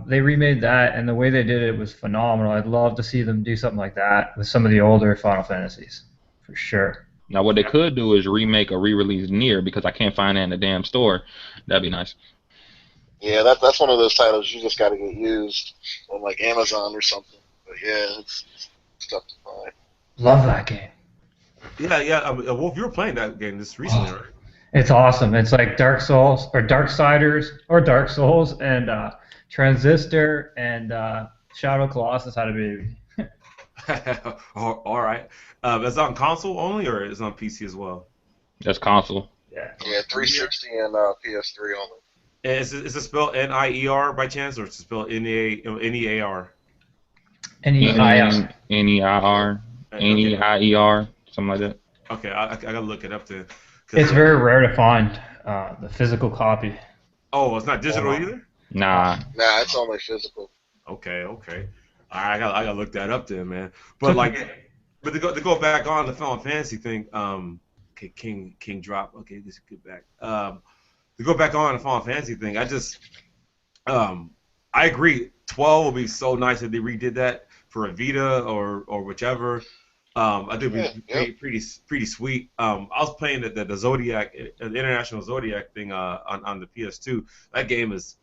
S4: they remade that, and the way they did it was phenomenal. I'd love to see them do something like that with some of the older Final Fantasies, for sure.
S3: now what they could do is remake or re-release Nier because I can't find that in the damn store. That'd be nice.
S2: Yeah, that's one of those titles you just got to get used on like Amazon or something. But yeah, it's tough to find.
S4: Love that game.
S1: Yeah. Wolf, you were playing that game this recently, right?
S4: It's awesome. It's like Dark Souls or Darksiders or Dark Souls and Transistor and Shadow Colossus had a baby.
S1: All right. Is it on console only, or is it on PC as well?
S3: That's console.
S4: Yeah.
S2: Yeah, 360 and PS3 only.
S1: And is it spelled NIER by chance, or is it spelled NEAR?
S4: NEIR.
S3: NEIR,
S1: Okay.
S3: NEIER, something like that.
S1: Okay, I gotta look it up then.
S4: It's very rare to find the physical copy.
S1: Oh, it's not digital either.
S3: Nah,
S2: Nah, it's only physical.
S1: Okay. All right, I gotta look that up then, man. But but to go back on the Final Fantasy thing, okay, King drop. Okay, let's get back. To go back on the Final Fantasy thing, I agree. 12 would be so nice if they redid that for a Vita or whichever. I think it'd be pretty sweet. I was playing the Zodiac, the International Zodiac thing on the PS2. That game is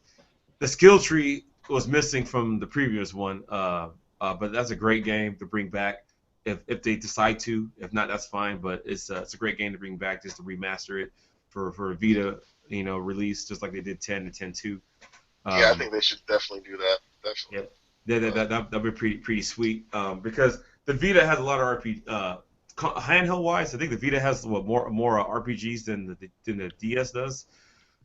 S1: the skill tree was missing from the previous one. But that's a great game to bring back if they decide to. If not, that's fine. But it's a great game to bring back just to remaster it for a Vita, release just like they did 10 and 10-2.
S2: Yeah, I think they should definitely do that. Definitely.
S1: Yeah, that'd be pretty sweet. Because the Vita has a lot of RPG. Handheld wise, I think the Vita has more RPGs than the DS does,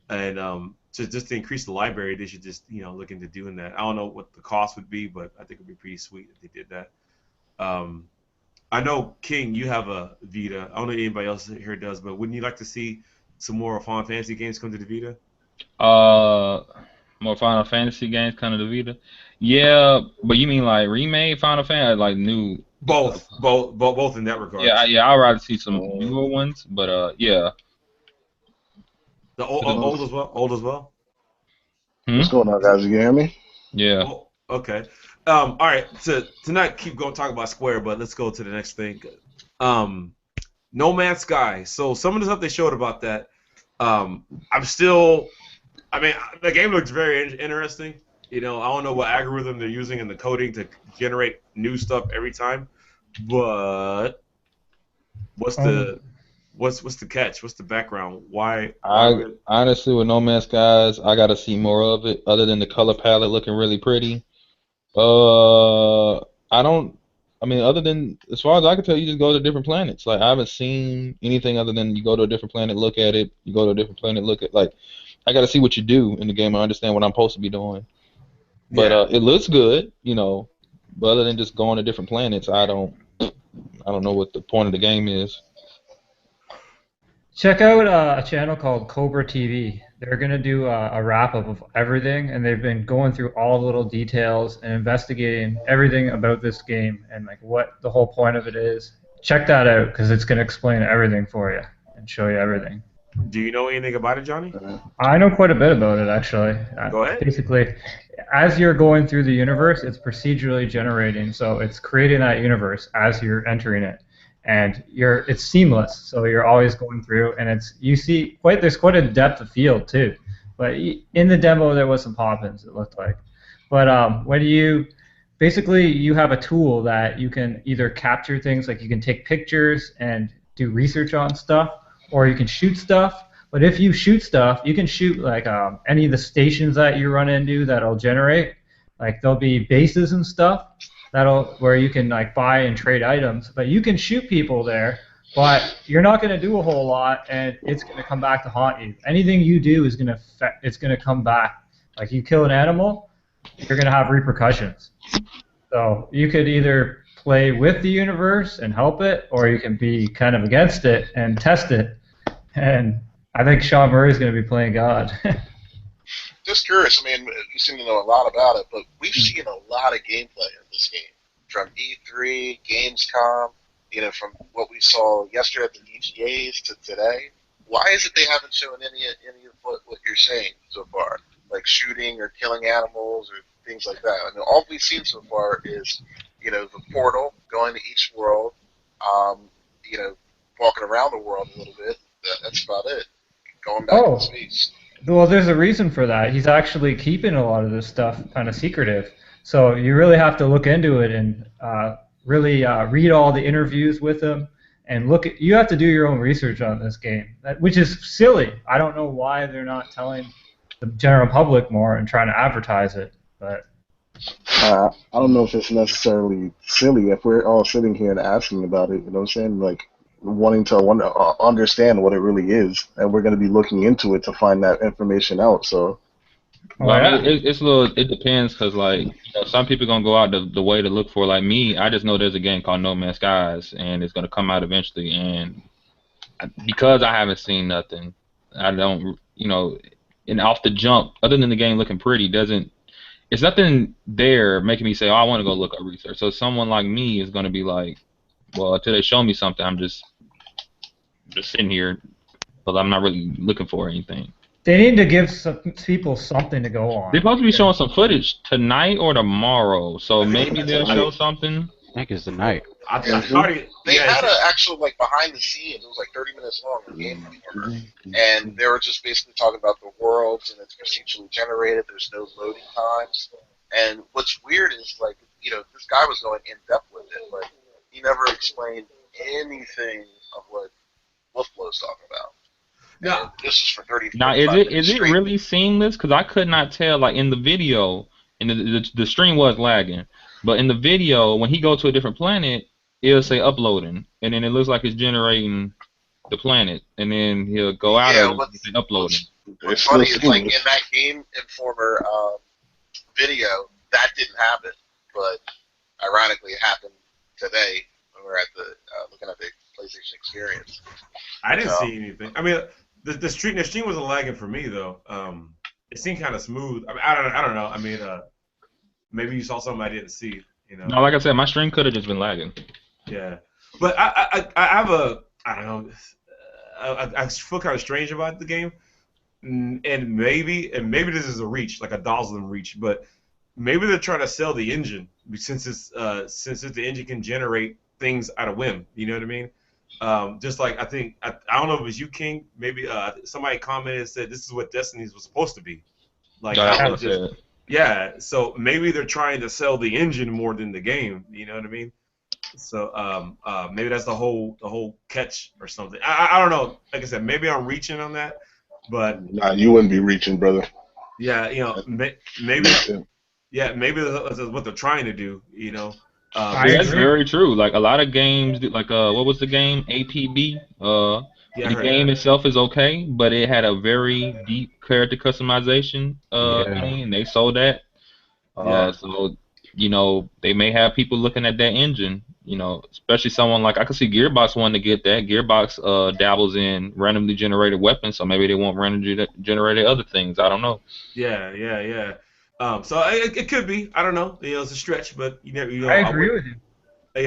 S1: and just to increase the library, they should just look into doing that. I don't know what the cost would be, but I think it'd be pretty sweet if they did that. I know King, you have a Vita. I don't know if anybody else here does, but wouldn't you like to see some more Final Fantasy games come to the Vita?
S3: more Final Fantasy games kind of the Vita. Yeah, but you mean like remade Final Fantasy, like new?
S1: Both in that regard.
S3: Yeah. I'd rather see some newer ones, but yeah.
S1: The old as well. Old as well.
S6: What's going on, guys? You can hear me?
S3: Yeah.
S1: Oh, okay. All right. To not keep going talking about Square, but let's go to the next thing. No Man's Sky. So some of the stuff they showed about that, I mean, the game looks very interesting. I don't know what algorithm they're using in the coding to generate new stuff every time, but what's the catch? What's the background? Why
S3: Honestly, with No Man's Skies, I gotta see more of it. Other than the color palette looking really pretty, I don't. I mean, other than as far as I can tell, you just go to different planets. Like I haven't seen anything other than you go to a different planet, look at it. You go to a different planet, look at like. I gotta see what you do in the game. I understand what I'm supposed to be doing, but it looks good. But other than just going to different planets, I don't know what the point of the game is.
S4: Check out a channel called Cobra TV. They're gonna do a wrap up of everything, and they've been going through all the little details and investigating everything about this game and like what the whole point of it is. Check that out because it's gonna explain everything for you and show you everything.
S1: Do you know anything about it, Johnny?
S4: I know quite a bit about it actually.
S1: Go ahead.
S4: Basically, as you're going through the universe, it's procedurally generating, so it's creating that universe as you're entering it, and it's seamless. So you're always going through, and there's quite a depth of field too. But in the demo there was some pop-ins, it looked like. But when you have a tool that you can either capture things, like you can take pictures and do research on stuff, or you can shoot stuff. But if you shoot stuff, you can shoot like any of the stations that you run into that'll generate. Like there'll be bases and stuff where you can like buy and trade items. But you can shoot people there, but you're not going to do a whole lot, and it's going to come back to haunt you. Anything you do is going to come back. Like you kill an animal, you're going to have repercussions. So you could either play with the universe and help it, or you can be kind of against it and test it. And I think Sean Murray's going to be playing God.
S2: Just curious. I mean, you seem to know a lot about it, but we've seen a lot of gameplay in this game, from E3, Gamescom, from what we saw yesterday at the EGAs to today. Why is it they haven't shown any of what you're saying so far, like shooting or killing animals or things like that? I mean, all we've seen so far is, the portal going to each world, walking around the world a little bit. That's about it. Going back to space.
S4: Well, there's a reason for that. He's actually keeping a lot of this stuff kind of secretive. So you really have to look into it and really read all the interviews with him and you have to do your own research on this game, which is silly. I don't know why they're not telling the general public more and trying to advertise it, but
S6: I don't know if it's necessarily silly if we're all sitting here and asking about it, you know what I'm saying? Like, wanting to understand what it really is, and we're going to be looking into it to find that information out, so...
S3: Well, I mean, it depends, because, like, some people are going to go out the way to look for, like me, I just know there's a game called No Man's Skies, and it's going to come out eventually, and because I haven't seen nothing, I don't, and off the jump, other than the game looking pretty, it's nothing there making me say, oh, I want to go look up research. So someone like me is going to be like, well, until they show me something, I'm just sitting here, but I'm not really looking for anything.
S4: They need to give some people something to go on.
S3: They're supposed to be showing some footage tonight or tomorrow, so maybe they'll show something.
S5: I think it's tonight.
S2: They had an actual behind the scenes. It was like 30 minutes long. The game, and they were just basically talking about the worlds, and it's procedurally generated. There's no loading times. And what's weird is this guy was going in depth with it, but he never explained anything of what Wolfblow's talking about. No, this is for 30.
S3: Now, is it really seamless? Because I could not tell. Like in the video, and the stream was lagging, but in the video, when he goes to a different planet, it'll say uploading, and then it looks like it's generating the planet, and then he'll go out and say uploading.
S2: What's funny is in that Game Informer video, that didn't happen, but ironically, it happened today when we were at the looking at the PlayStation Experience.
S1: I didn't see anything. I mean, the stream wasn't lagging for me though. It seemed kind of smooth. I mean, I don't know. I mean, maybe you saw something I didn't see.
S3: No, like I said, my stream could have just been lagging.
S1: Yeah, but I have I don't know. I feel kind of strange about the game, and maybe this is a reach, like a Dawson reach, but maybe they're trying to sell the engine since the engine can generate things out of whim. You know what I mean? Just like I don't know if it was you, King. Maybe somebody commented and said this is what Destiny's was supposed to be. Like yeah. So maybe they're trying to sell the engine more than the game. You know what I mean? So maybe that's the whole catch or something. I don't know. Like I said, maybe I'm reaching on that, but
S6: nah, you wouldn't be reaching, brother.
S1: Yeah, maybe. Yeah, maybe that's what they're trying to do.
S3: That's very true. Like a lot of games, like what was the game? APB. The game itself is okay, but it had a very deep character customization. And they sold that. So you know, they may have people looking at that engine. You know, especially someone like I could see Gearbox wanting to get that. Gearbox dabbles in randomly generated weapons, so maybe they want randomly generated other things. I don't know.
S1: Yeah, yeah, yeah. So it could be. I don't know. You know, it's a stretch, but
S4: I agree with you.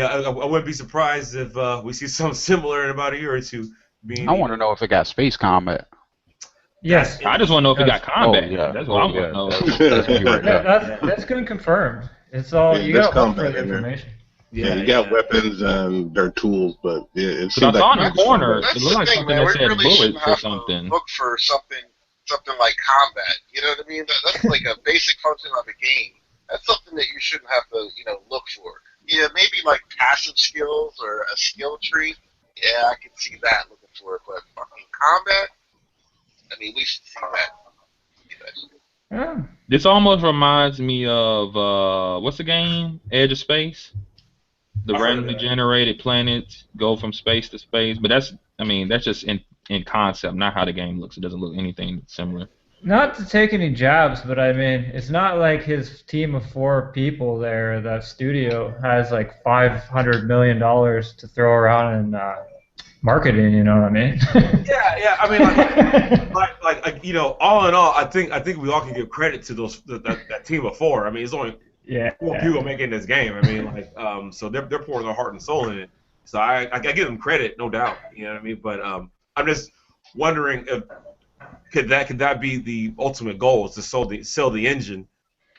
S1: I wouldn't be surprised if we see something similar in about a year or two.
S5: I
S1: Being,
S5: want to know if it got space combat.
S1: that's
S4: Yes.
S3: I just want to know if it
S4: Yes.
S3: got
S5: Oh
S3: combat.
S5: yeah,
S3: That's what I
S5: oh
S3: want to
S5: yeah,
S3: know.
S5: that's me right
S4: Yeah,
S5: there.
S4: that's been confirmed. It's all
S6: Yeah,
S4: you
S6: there's
S4: gotta look for
S6: combat
S4: the
S6: in there.
S4: information.
S6: Yeah,
S1: yeah,
S6: you got
S1: yeah.
S6: weapons and their tools, but it
S3: Because I
S6: seems like
S3: saw in the
S6: there's
S3: corner,
S6: combat.
S3: it
S2: That's
S3: looked
S2: the
S3: like
S2: thing,
S3: something
S2: man.
S3: that
S2: We
S3: said
S2: really shouldn't
S3: bullets or
S2: have to
S3: something.
S2: look for something like combat. You know what I mean? That's like a basic function of a game. That's something that you shouldn't have to, look for. Yeah, maybe like passive skills or a skill tree. Yeah, I can see that looking for it, but fucking combat. I mean, we should see that.
S4: Yeah.
S3: This almost reminds me of what's the game? Edge of Space. The
S1: I've heard of
S3: randomly
S1: that.
S3: generated planets go from space to space, but that's just in concept, not how the game looks. It doesn't look anything similar.
S4: Not to take any jabs, but I mean, it's not like his team of 4 people there, that studio, has like $500 million to throw around in marketing. You know what I mean?
S1: Yeah, yeah. I mean, all in all, I think we all can give credit to that team of 4. I mean, it's only
S4: Yeah.
S1: 4 people making this game. I mean, so they're pouring their heart and soul in it. So I give them credit, no doubt. You know what I mean? But I'm just wondering if could that be the ultimate goal, is to sell the engine,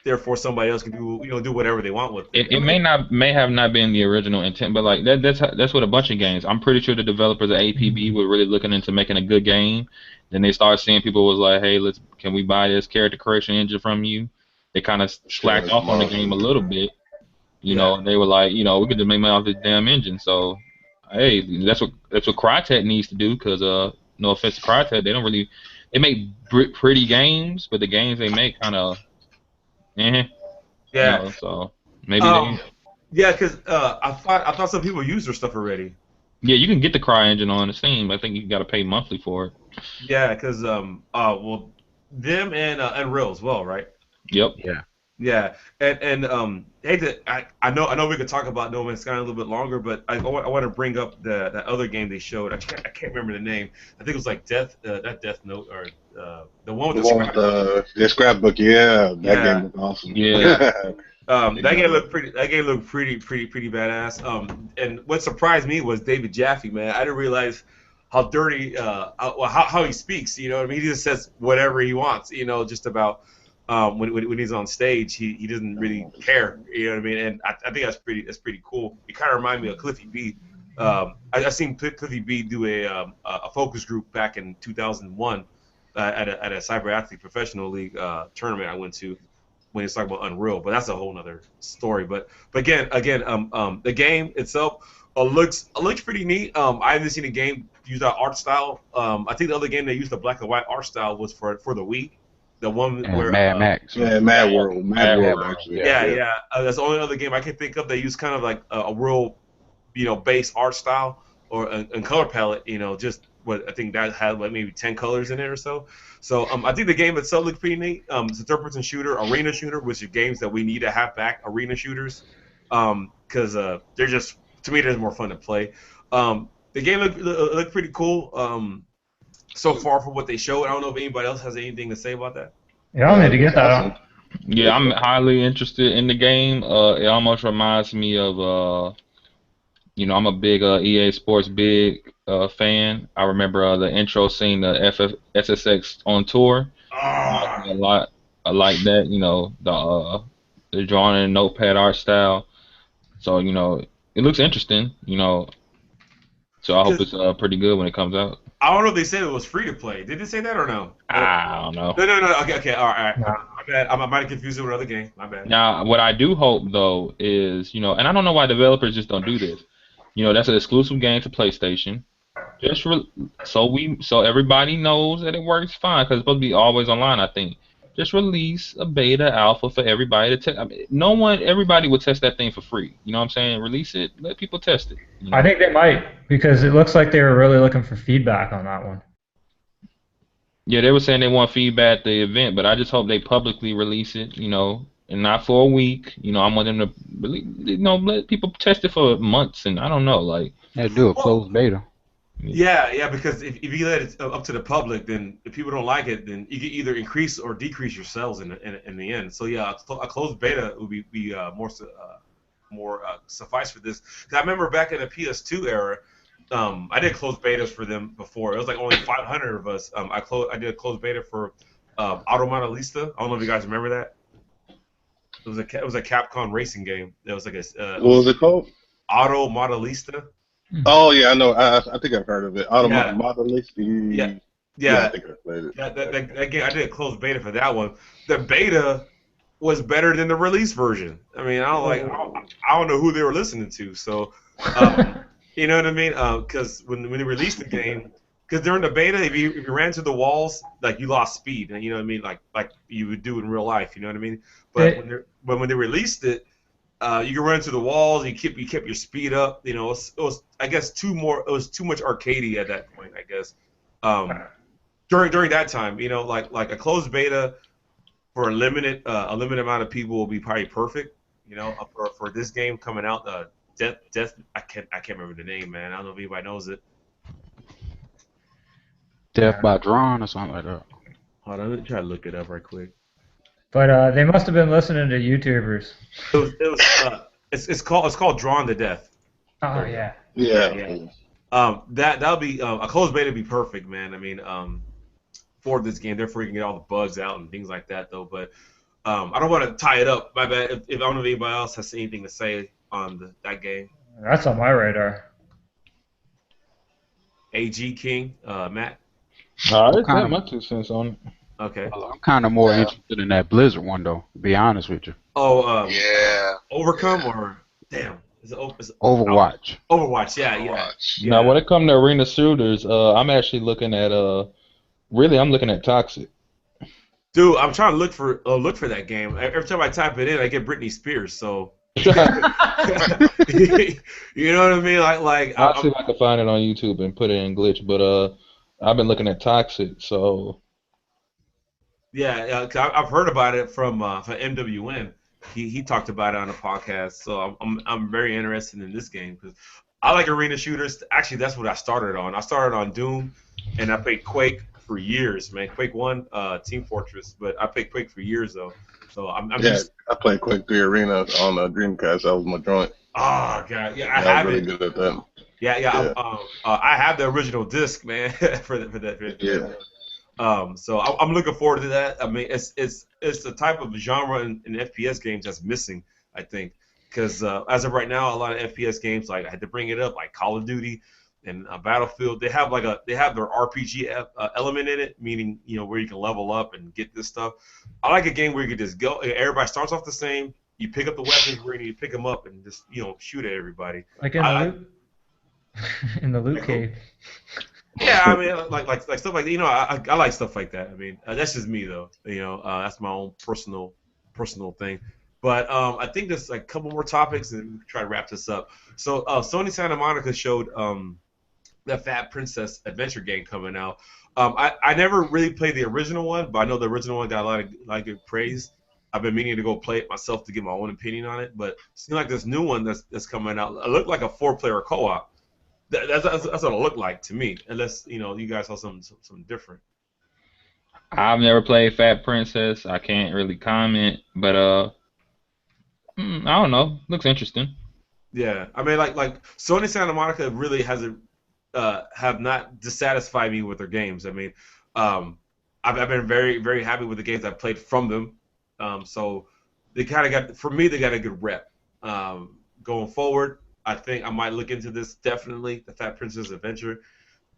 S1: therefore somebody else can do whatever they want with it.
S3: It may have not been the original intent, but like that's what a bunch of games. I'm pretty sure the developers at APB were really looking into making a good game. Then they started seeing people was like, hey, can we buy this character creation engine from you? They kind of
S6: Sure,
S3: slacked off on the game a little bit. You
S1: Yeah.
S3: know, and they were like, we could just make money off this damn engine. So, hey, that's what Crytek needs to do. Because no offense to Crytek, they make pretty games, but the games they make kind of,
S1: Yeah.
S3: So maybe
S1: Um. Yeah, because I thought some people used their stuff already.
S3: yeah, you can get the Cry engine on Steam. I think you got to pay monthly for it.
S1: Yeah, because well, them and Unreal as well, right?
S3: Yep.
S5: Yeah.
S1: Yeah, and I know we could talk about No Man's Sky a little bit longer, but I want to bring up that other game they showed. I can't remember the name. I think it was like not Death Note, or the one
S6: The
S1: with the
S6: one with
S1: scrapbook.
S6: the scrapbook, yeah, that
S1: Yeah.
S6: game was awesome.
S3: Yeah.
S1: That game looked pretty badass. And what surprised me was David Jaffe, man. I didn't realize how dirty, how he speaks. You know what I mean? He just says whatever he wants. Just about. When he's on stage, he doesn't really care. You know what I mean? And I think that's pretty cool. It kind of reminds me of Cliffy B. I seen Cliffy B do a focus group back in 2001 at a Cyber Athlete Professional League tournament I went to, when he's talking about Unreal. But that's a whole nother story. But again, the game itself looks pretty neat. I haven't seen a game use that art style. I think the other game that used the black and white art style was for the Wii. The one
S5: And
S1: where
S5: Mad Max.
S6: Yeah, Mad World, actually.
S1: yeah. That's the only other game I can think of that use kind of like a real, base art style or and color palette. Just what I think that had like maybe 10 colors in it or so. So I think the game itself looks pretty neat. It's a third-person shooter, arena shooter, which are games that we need to have back, arena shooters, because they're just, to me, they're more fun to play. The game looked pretty cool. So far from what they showed. I don't know if anybody else has anything to say about that.
S4: Yeah, I'll need to get that
S6: Awesome.
S4: out.
S3: Yeah, I'm highly interested in the game. It almost reminds me of I'm a big EA Sports fan. I remember the intro scene, the SSX on tour. Reminds me a lot. I like that. The drawn in notepad art style. So it looks interesting. So I hope it's pretty good when it comes out.
S1: I don't know if they said it was free to play. Did they say that or no?
S3: I don't know.
S1: No. Okay. All right.
S4: No.
S1: My bad. I might have confused it with another game. My bad.
S3: Now, what I do hope though is, and I don't know why developers just don't do this. That's an exclusive game to PlayStation. Just so everybody knows that it works fine, because it's supposed to be always online. I think just release a beta alpha for everybody to test. I mean, everybody would test that thing for free. You know what I'm saying? Release it, let people test it.
S4: I think they might, because it looks like they were really looking for feedback on that one.
S3: Yeah, they were saying they want feedback at the event, but I just hope they publicly release it. and not for a week. I want them to really, let people test it for months, and I don't know, like,
S5: Yeah, do a
S1: Well,
S5: closed beta.
S1: yeah, because if you let it up to the public, then if people don't like it, then you can either increase or decrease your sales in the end. So yeah, a closed beta would be more suffice for this. 'Cause I remember back in the PS2 era, I did closed betas for them before. It was like only 500 of us. I did a closed beta for Auto Modelista. I don't know if you guys remember that. It was a Capcom racing game. It was like it
S6: What
S1: was
S6: was it called?
S1: Auto Modelista.
S6: Oh yeah, I know. I think I've heard of it.
S1: Yeah,
S6: Automodelist.
S1: yeah,
S6: Yeah, I
S1: yeah.
S6: think I played it.
S1: That game, I did a closed beta for that one. The beta was better than the release version. I mean, I don't know who they were listening to. So, you know what I mean? Because when they released the game, because during the beta, if you ran to the walls, like you lost speed, and you know what I mean, like you would do in real life. You know what I mean? But
S4: They,
S1: when they released it, you can run into the walls. You kept your speed up. It was I guess it was too much arcadey at that point. I guess um, during that time, like a closed beta for a limited amount of people will be probably perfect. For this game coming out, Death. I can't remember the name, man. I don't know if anybody knows it.
S5: Death by Drawn or something like that.
S1: Hold on, let me try to look it up right quick.
S4: but they must have been listening to YouTubers.
S1: It's called Drawn to Death.
S4: Oh
S1: There you go.
S4: yeah.
S1: Yeah,
S6: Yeah.
S1: yeah. That'll be a closed beta be perfect, man. I mean, for this game, therefore you can get all the bugs out and things like that, though. But I don't want to tie it up. My bad. If I don't know if anybody else has anything to say on that game,
S4: That's on my radar.
S1: AG King, Matt.
S3: I
S5: I'm
S3: already
S5: kind
S3: said
S5: of
S3: my 2 cents on it.
S1: Okay.
S5: I'm kind of more
S2: Yeah.
S5: interested in that Blizzard one though. To be honest with you,
S1: Oh,
S2: Yeah.
S1: Overcome
S2: Yeah.
S1: or damn, is it
S5: Overwatch.
S1: Overwatch? Yeah, yeah,
S2: Overwatch.
S3: Now,
S1: yeah.
S3: when it comes to arena shooters, I'm actually looking at I'm looking at Toxic.
S1: Dude, I'm trying to look for that game. Every time I type it in, I get Britney Spears. So, you know what I mean? Like
S3: I'll see if I can find it on YouTube and put it in glitch. But I've been looking at Toxic, so
S1: yeah, 'cause I've heard about it from MWN. He talked about it on a podcast. So I'm very interested in this game because I like arena shooters. Actually, that's what I started on. I started on Doom, and I played Quake for years, man. Quake One, Team Fortress, but I played Quake for years though. So I'm
S6: Yeah,
S1: used.
S6: I played Quake 3 Arena on Dreamcast. That was my joint.
S1: Oh god, yeah, I
S6: Yeah, I was
S1: have
S6: really
S1: it.
S6: good at that.
S1: Yeah, yeah.
S6: Yeah,
S1: I have the original disc, man, for that.
S6: yeah.
S1: So I'm looking forward to that. I mean, it's the type of genre in FPS games that's missing, I think, because as of right now, a lot of FPS games, like I had to bring it up, like Call of Duty and Battlefield, they have their RPG element in it, meaning where you can level up and get this stuff. I like a game where you can just go. Everybody starts off the same. You pick up the weapons where you need to pick them up and just shoot at everybody.
S4: Like in the
S1: I
S4: loot in the loot
S1: like who?
S4: cave.
S1: Yeah, I mean, like stuff like that. I like stuff like that. I mean, that's just me though. That's my own personal thing. But I think there's like a couple more topics, and we can try to wrap this up. So Sony Santa Monica showed that Fat Princess adventure game coming out. I never really played the original one, but I know the original one got a lot of good praise. I've been meaning to go play it myself to get my own opinion on it, but it seems like this new one that's coming out. It looked like a 4-player co-op. That's what it looked like to me, unless you guys saw something different.
S3: I've never played Fat Princess. I can't really comment, but I don't know. Looks interesting.
S1: Yeah, I mean, like Sony Santa Monica really hasn't have not dissatisfied me with their games. I mean, I've been very very happy with the games I've played from them. So they kind of they got a good rep. Going forward, I think I might look into this definitely, the Fat Princess Adventure.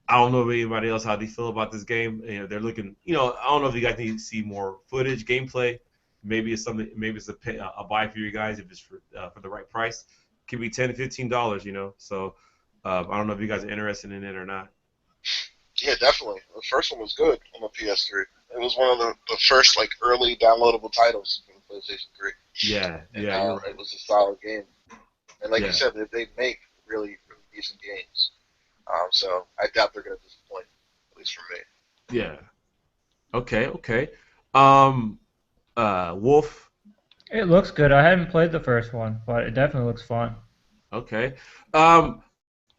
S1: I don't know if anybody else how they feel about this game. They're looking. I don't know if you guys need to see more footage, gameplay. Maybe it's something. Maybe it's a buy for you guys if it's for the right price. Could be $10 to $15. So I don't know if you guys are interested in it or not.
S2: Yeah, definitely. The first one was good on the PS3. It was one of the first like early downloadable titles from the PlayStation 3.
S1: Yeah,
S2: And
S1: yeah, you're right.
S2: it was a solid game. And like
S1: Yeah.
S2: you said, they make really, really decent games. So I doubt they're going to disappoint, at least for me.
S1: Yeah. Okay. Wolf.
S4: It looks good. I haven't played the first one, but it definitely looks fun.
S1: Okay. Um,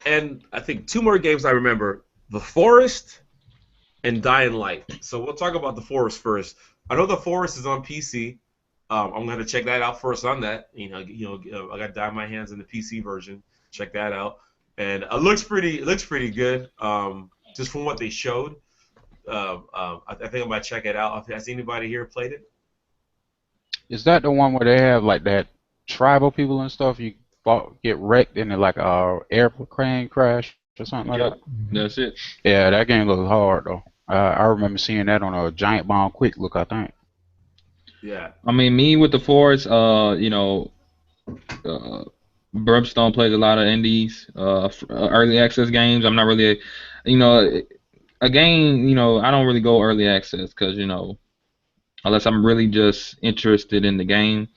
S1: and I think two more games I remember: The Forest and Dying Light. So we'll talk about The Forest first. I know The Forest is on PC. I'm gonna check that out first on that. I got to dye my hands in the PC version. Check that out, and it looks pretty. It looks pretty good. Just from what they showed. I think I might check it out. Has anybody here played it?
S5: Is that the one where they have like that tribal people and stuff? You get wrecked in like a airplane crash or something like
S3: Yep,
S5: that.
S3: that's it.
S5: Yeah, that game looks hard though. I remember seeing that on a Giant Bomb Quick Look, I think.
S1: Yeah.
S3: I mean, me with the Forest, uh, Brimstone plays a lot of indies, early access games. I'm not really, you know, a game. I don't really go early access because unless I'm really just interested in the game.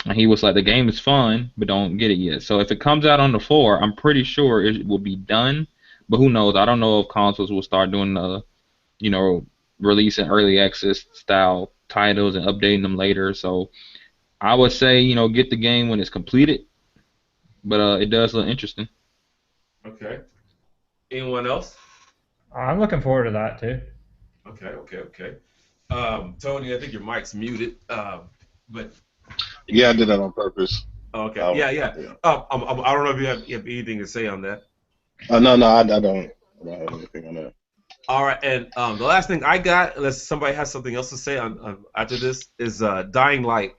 S3: And he was like, the game is fun, but don't get it yet. So if it comes out on the 4, I'm pretty sure it will be done. But who knows? I don't know if consoles will start doing you know, releasing early access style titles and updating them later. So I would say, get the game when it's completed. But it does look interesting.
S1: Okay. Anyone else?
S4: I'm looking forward to that too.
S1: Okay. Tony, I think your mic's muted. But
S6: Yeah, I did that on purpose.
S1: okay. Yeah, yeah.
S6: Yeah.
S1: I don't know if you have anything to say on that.
S6: No, I don't. I don't have anything on that.
S1: All right, and the last thing I got, unless somebody has something else to say on after this, is Dying Light.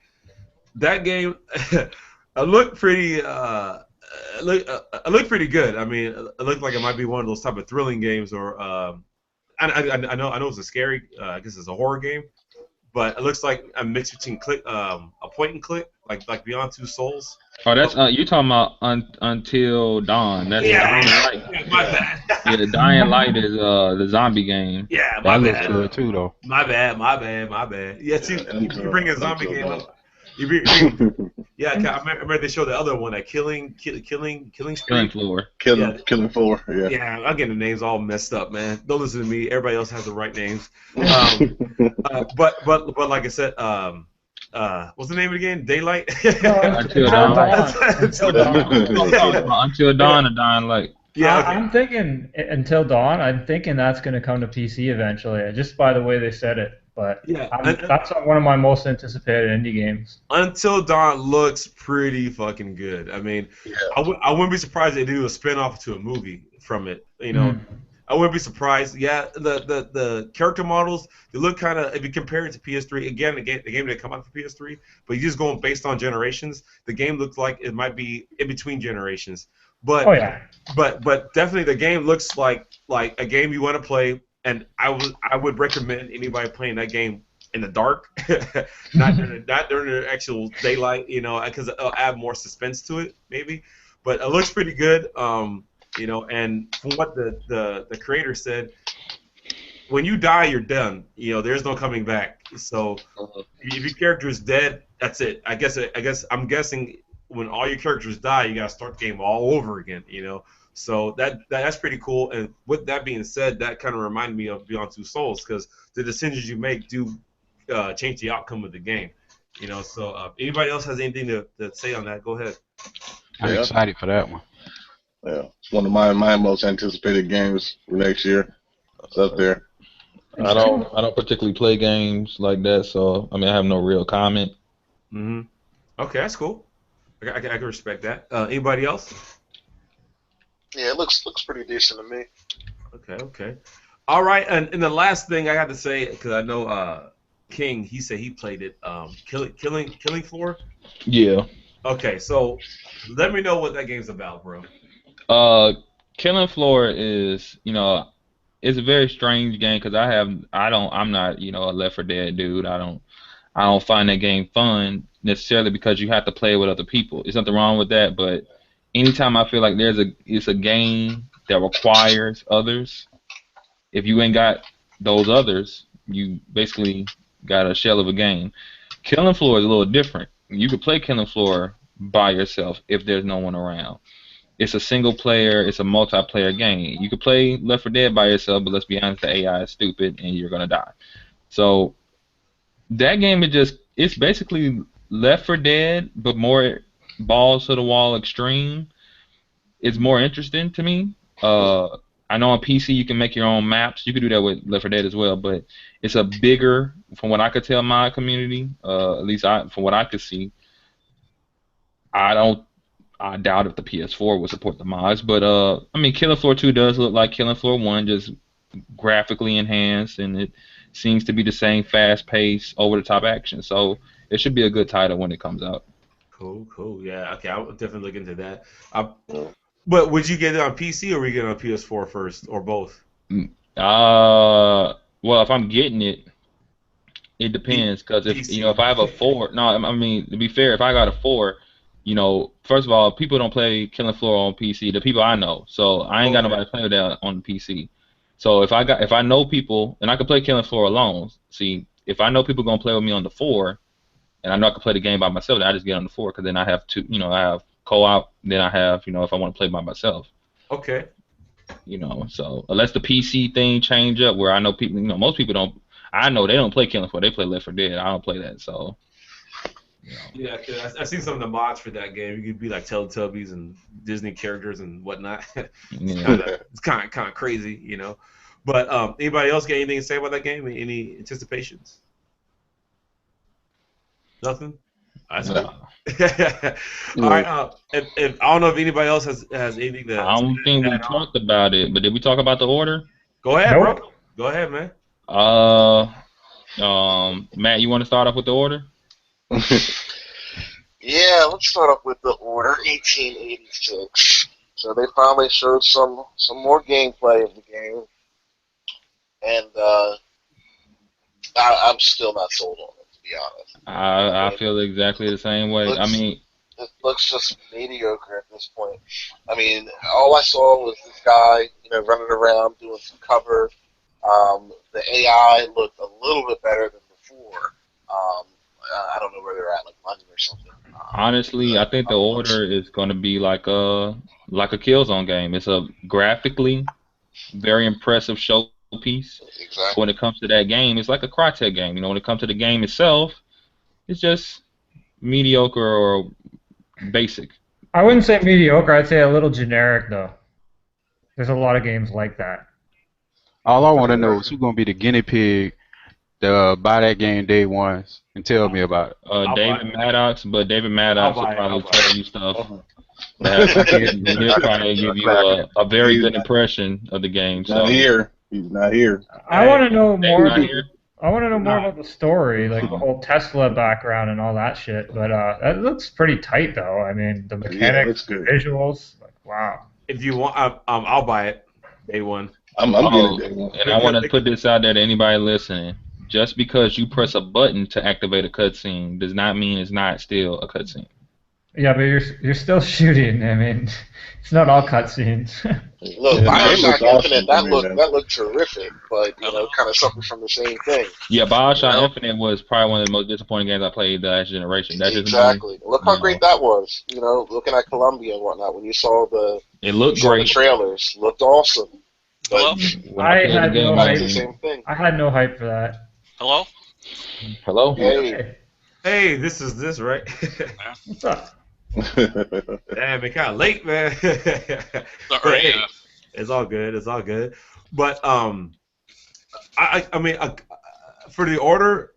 S1: That game, it looked pretty. It looked pretty good. I mean, it looked like it might be one of those type of thrilling games, or I know it's a scary. I guess it's a horror game, but it looks like a mix between a point and click, like Beyond Two Souls.
S3: Oh, that's you talking about Until Dawn. That's Dying Light.
S1: Yeah, my bad.
S3: Yeah, Dying Light is the zombie game.
S1: Yeah, my
S5: That looks
S1: bad.
S5: good too though.
S1: My bad. Yeah, see, you bring a zombie game up. You bring, yeah, I remember they showed the other one, that Killing
S3: Killing
S1: Spree.
S3: Floor.
S6: Killing Floor. Yeah.
S1: Yeah, I'm getting the names all messed up, man. Don't listen to me. Everybody else has the right names. But like I said, what's the name of it again? Daylight.
S3: Until
S4: Dawn.
S3: Dawn.
S1: Until Dawn.
S3: Until Dawn and Dying Light.
S1: Yeah, okay.
S4: I'm thinking Until Dawn. I'm thinking that's going to come to PC eventually, just by the way they said it. But
S1: Yeah,
S4: that's one of my most anticipated indie games.
S1: Until Dawn looks pretty fucking good. I mean,
S6: Yeah.
S1: I wouldn't be surprised if they do a spin-off to a movie from it. I wouldn't be surprised. Yeah, the character models, they look kind of, if you compare it to PS3, again, the game didn't come out for PS3, but you're just going based on generations, the game looks like it might be in between generations. But
S4: Oh yeah.
S1: but definitely the game looks like a game you want to play, and I would recommend anybody playing that game in the dark, not during the actual daylight, because it'll add more suspense to it, maybe. But it looks pretty good. And from what the creator said, when you die, you're done. There's no coming back. So if your character is dead, that's it. I guess I'm guessing when all your characters die, you gotta start the game all over again. So that's pretty cool. And with that being said, that kind of reminded me of Beyond Two Souls, because the decisions you make do change the outcome of the game. So anybody else has anything to say on that? Go ahead.
S5: I'm excited for that one.
S6: Yeah, it's one of my most anticipated games for next year. It's up there.
S3: I don't particularly play games like that, so I have no real comment.
S1: Mm-hmm. Okay, that's cool. I can respect that. Anybody else?
S2: Yeah, it looks pretty decent to me.
S1: Okay. All right, and the last thing I got to say, because I know King, he said he played it. Killing Floor.
S3: Yeah.
S1: Okay, so let me know what that game's about, bro.
S3: Killing Floor is, it's a very strange game because I'm not, a Left 4 Dead dude. I don't find that game fun necessarily because you have to play with other people. There's nothing wrong with that, but anytime I feel like it's a game that requires others, if you ain't got those others, you basically got a shell of a game. Killing Floor is a little different. You could play Killing Floor by yourself if there's no one around. It's a single player, it's a multiplayer game. You could play Left 4 Dead by yourself, but let's be honest, the AI is stupid and you're gonna die. So that game it's basically Left 4 Dead, but more balls to the wall extreme is more interesting to me. I know on PC you can make your own maps. You could do that with Left 4 Dead as well, but it's a bigger, from what I could tell, my community. At least from what I could see, I don't. I doubt if the PS4 will support the mods, but I mean, Killing Floor 2 does look like Killing Floor 1, just graphically enhanced, and it seems to be the same fast-paced, over-the-top action. So it should be a good title when it comes out.
S1: Cool, cool. Yeah, okay, I'll definitely look into that. I,
S2: Yeah.
S1: but would you get it on PC or would you get it on PS4 first, or both?
S3: Well, if I'm getting it, it depends, because if
S1: PC.
S3: if I have a 4, no, I mean, to be fair, if I got a 4, first of all, people don't play Killing Floor on PC. The people I know, so I ain't got
S1: Okay.
S3: nobody play with that on the PC. So if I know people, and I can play Killing Floor alone. See, if I know people gonna play with me on the 4, and I know I can play the game by myself, then I just get on the 4, because then I have two, I have co-op. Then I have, if I want to play by myself.
S1: Okay.
S3: So unless the PC thing change up, where I know people, most people don't. I know they don't play Killing Floor. They play Left 4 Dead. I don't play that, so.
S1: Yeah, cause I've seen some of the mods for that game. You could be like Teletubbies and Disney characters and whatnot.
S3: Yeah.
S1: It's kind of crazy, But anybody else got anything to say about that game? Any anticipations? Nothing. That's
S3: No.
S1: All right. If I don't know if anybody else has anything to
S3: I don't think we
S1: add on.
S3: talked about it, but did we talk about the order?
S1: Go ahead,
S4: Nope.
S1: bro. Go ahead, man.
S3: Matt, you want to start off with the order?
S2: Yeah, let's start off with the order 1886. So they finally showed some more gameplay of the game, and I'm still not sold on it, to be honest.
S3: I feel exactly the same way.
S2: It looks just mediocre at this point. I mean, all I saw was this guy, running around doing some cover. The AI looked a little bit better than before. I don't know where they're at, like London or something.
S3: Honestly, I think the order is going to be like a Killzone game. It's a graphically very impressive showpiece.
S2: Exactly.
S3: When it comes to that game, it's like a Crytek game. When it comes to the game itself, it's just mediocre or basic.
S4: I wouldn't say mediocre. I'd say a little generic, though. There's a lot of games like that.
S5: All I want to know is who's gonna be the guinea pig to buy that game day one and tell me about it.
S3: David Maddox, but David Maddox will probably tell you stuff. He'll probably give you a very good impression of the game.
S6: Not here. He's not here.
S4: I want to know more.
S3: Not here?
S4: I want to know more about the story, like the whole Tesla background and all that shit. But that looks pretty tight, though. I mean, the mechanics,
S6: good.
S4: visuals, like wow.
S1: If you want, I'll buy it day one.
S6: I'm getting day one.
S3: And I want to put this out there to anybody listening. Just because you press a button to activate a cutscene does not mean it's not still a cutscene.
S4: Yeah, but you're still shooting. I mean, it's not all cutscenes.
S2: Look,
S6: Yeah,
S2: Bioshock
S6: that looks
S2: Infinite,
S6: awesome,
S2: that looked terrific, but kind of suffered from the same thing.
S3: Yeah, Bioshock Infinite was probably one of the most disappointing games I played the last generation. That's just
S2: Exactly. Look how
S3: you
S2: great that was. Looking at Columbia and whatnot, when you saw
S3: It looked
S2: the
S3: great.
S2: trailers, looked awesome.
S7: Hello?
S3: When
S4: I
S3: played the
S4: had
S3: game,
S4: no
S2: It's
S4: idea.
S2: the same thing.
S4: I had no hype for that.
S7: Hello?
S3: Hello?
S2: Hey,
S1: Hey, this is this, right?
S4: What's up?
S1: Damn, it kind of late, man. But hey, it's all good. It's all good. But I mean, for the order,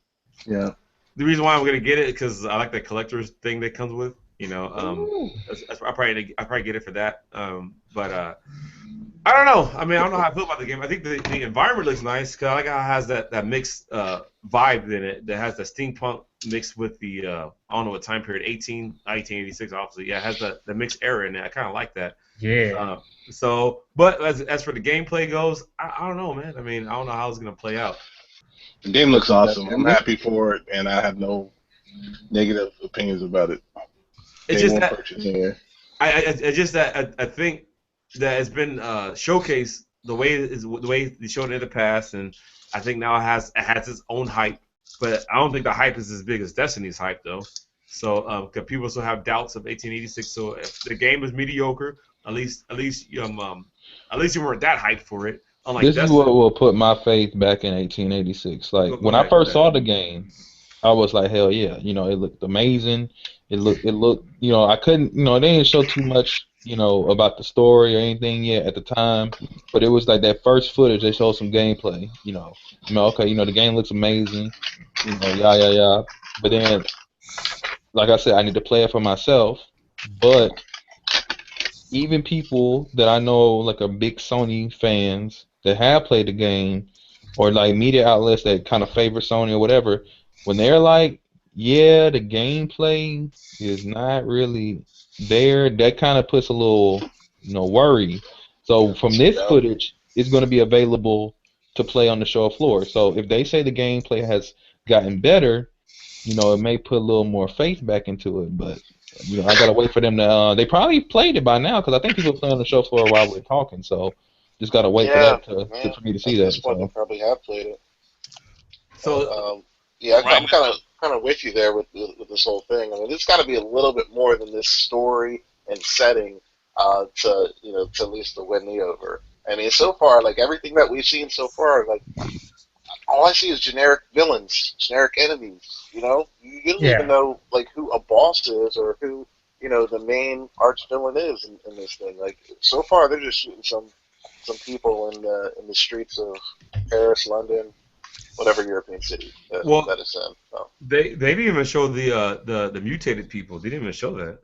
S6: Yeah.
S1: the reason why I'm gonna get it because I like the collector's thing that comes with. I probably get it for that. But I don't know. I mean, I don't know how I feel about the game. I think the environment looks nice because I like how it has that mixed vibe in it that has the steampunk mixed with the I don't know what time period 1986 obviously. Yeah, it has the mixed era in it. I kind of like that.
S4: Yeah.
S1: But as for the gameplay goes, I don't know, man. I mean, I don't know how it's gonna play out.
S6: The game looks awesome. I'm happy for it, and I have no negative opinions about it.
S1: It's
S6: Day
S1: just
S6: one
S1: that
S6: purchase, yeah.
S1: I think that it's been showcased the way they showed it in the past, and I think now it has its own hype. But I don't think the hype is as big as Destiny's hype, though. So, because people still have doubts of 1886. So, if the game is mediocre, at least you weren't that hyped for it. Unlike
S3: This is
S1: Destiny.
S3: what will put my faith back in 1886. Like,
S1: Go
S3: when
S1: ahead,
S3: I first
S1: go ahead.
S3: saw the game, I was like, hell yeah, it looked amazing. It looked, I couldn't, they didn't show too much, about the story or anything yet at the time, but it was like that first footage. They showed some gameplay, okay, the game looks amazing, yeah, yeah, yeah. But then, like I said, I need to play it for myself. But even people that I know, like, are big Sony fans that have played the game, or like media outlets that kind of favor Sony or whatever, when they're like, yeah, the gameplay is not really there, that kind of puts a little, worry. So from this
S2: Yeah.
S3: footage, it's going to be available to play on the show floor. So if they say the gameplay has gotten better, it may put a little more faith back into it. But I gotta wait for them to. They probably played it by now because I think people play on the show floor while we're talking. So just gotta wait for
S2: Yeah,
S3: that to
S2: man.
S3: for me to
S2: At
S3: see
S2: this
S3: that.
S2: point, they
S3: So
S2: probably have played it.
S1: So
S2: Yeah,
S7: Right
S2: I'm kind of with you there with this whole thing. I mean, there's got to be a little bit more than this story and setting to to at least to win me over. I mean, so far, like everything that we've seen so far, like all I see is generic villains, generic enemies. You don't even
S4: Yeah.
S2: know like who a boss is or who the main arch villain is in this thing. Like so far, they're just shooting some people in the streets of Paris, London, whatever European city
S1: well,
S2: that it's in. So,
S1: they didn't even show the mutated people. They didn't even show that.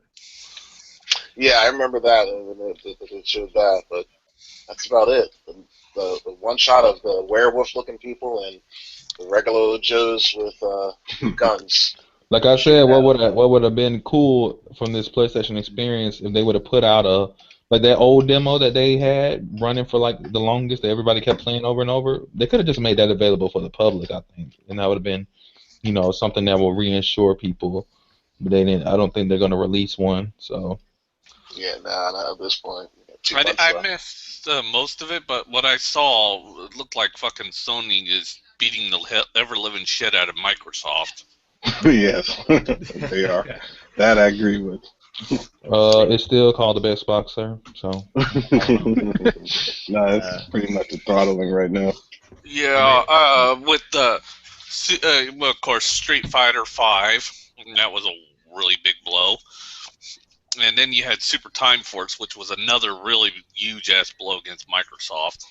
S2: yeah, I remember that when it showed that, but that's about it. The one shot of the werewolf-looking people and the regular Joes with guns.
S3: like I said, what would have been cool from this PlayStation experience if they would have put out like that old demo that they had running for like the longest that everybody kept playing over and over. They could have just made that available for the public, I think, and that would have been something that will reassure people. But they didn't. I don't think they're gonna release one. So.
S2: Yeah, nah, not at this point. We got 2 months
S7: I
S2: left.
S7: missed most of it, but what I saw, it looked like fucking Sony is beating the ever living shit out of Microsoft.
S6: Yes, they are. That I agree with.
S3: It's still called the best boxer. So.
S6: No, it's pretty much a throttling right now.
S7: Yeah, with well, of course, Street Fighter 5, that was a really big blow. And then you had Super Time Force, which was another really huge ass blow against Microsoft.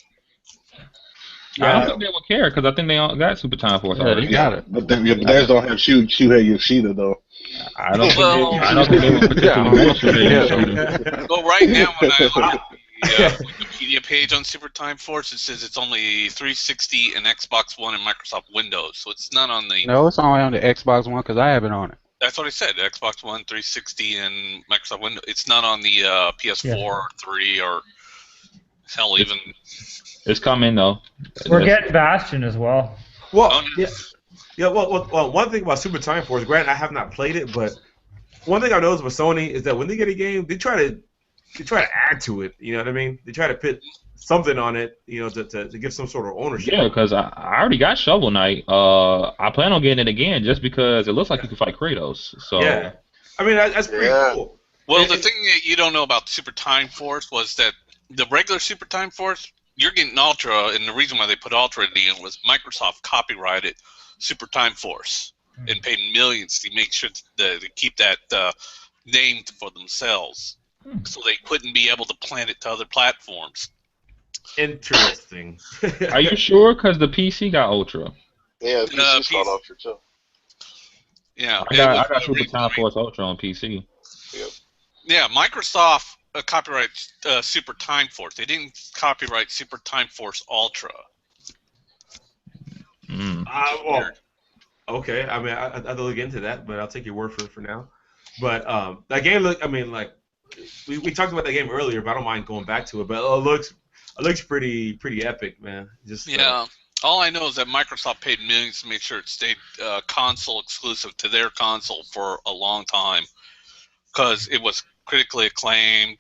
S3: I don't think they would care because I think they all got Super Time Force already.
S5: They got it.
S6: But theirs don't have Shuhei Yoshida though.
S3: I don't
S7: Well-
S3: think they would particularly want Yoshida.
S7: Well, right now, when I look at the Wikipedia page on Super Time Force, it says it's only 360 and Xbox One and Microsoft Windows, so it's not on the.
S5: No, it's only on the Xbox One because I have it on it.
S7: That's what I said. Xbox One, 360, and Microsoft Windows. It's not on the PS4 or 3 or hell even.
S3: It's coming though.
S4: We're getting Bastion as well.
S1: Well,
S7: Oh, no.
S1: yeah. Well, one thing about Super Time Force, granted, I have not played it, but one thing I noticed with Sony is that when they get a game, they try to add to it. You know what I mean? They try to put something on it, to give some sort of ownership.
S3: Yeah, because I already got Shovel Knight. I plan on getting it again just because it looks like you can fight Kratos. So
S1: Yeah, I mean that's pretty cool.
S7: Well, the thing that you don't know about Super Time Force was that the regular Super Time Force, you're getting Ultra, and the reason why they put Ultra in the end was Microsoft copyrighted Super Time Force and paid millions to make sure to keep that name for themselves, so they couldn't be able to plant it to other platforms.
S1: Interesting.
S3: are you sure? Because the PC got Ultra.
S2: Yeah, the PC's
S7: PC.
S2: called Ultra too.
S7: Yeah,
S3: I got Super Time Force Ultra on PC.
S7: Yeah, Microsoft copyrights Super Time Force. They didn't copyright Super Time Force Ultra.
S1: Well, okay. I mean, I have to look into that, but I'll take your word for now. But that game look. I mean, like we talked about that game earlier, but I don't mind going back to it. But it looks pretty epic, man. Just
S7: Yeah. All I know is that Microsoft paid millions to make sure it stayed console exclusive to their console for a long time, because it was critically acclaimed,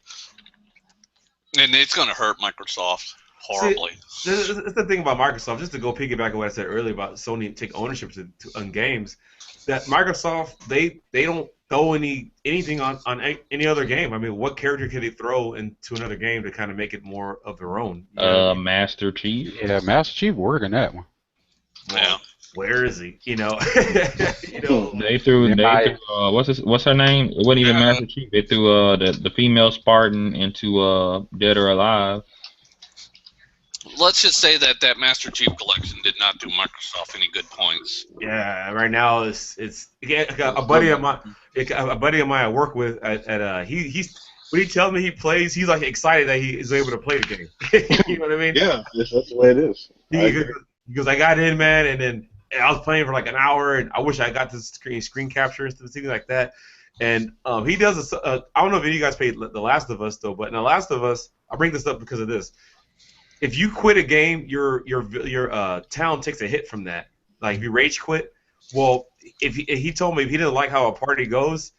S7: and it's going to hurt Microsoft horribly.
S1: See, that's the thing about Microsoft. Just to go piggyback on what I said earlier about Sony taking ownership on games, that Microsoft they don't throw anything on any other game. I mean, what character can they throw into another game to kind of make it more of their own? You know what I mean?
S3: Master Chief.
S5: Yeah, Master Chief working that one.
S7: Yeah.
S1: where is he?
S3: They threw
S5: Yeah,
S3: what's her name? It wasn't even Master Chief. They threw the female Spartan into Dead or Alive.
S7: Let's just say that Master Chief Collection did not do Microsoft any good points.
S1: Yeah, right now it's again, a buddy of mine. A buddy of mine I work with at he's when he tells me he plays, he's like excited that he is able to play the game. You know what I mean?
S6: Yeah, that's the way it is.
S1: He goes, I got in, man, and I was playing for like an hour, and I wish I got to screen capture and things like that. And he does. I don't know if any of you guys played The Last of Us though, but in The Last of Us, I bring this up because of this. If you quit a game, your town takes a hit from that. Like if you rage quit, well, if he told me if he didn't like how a party goes,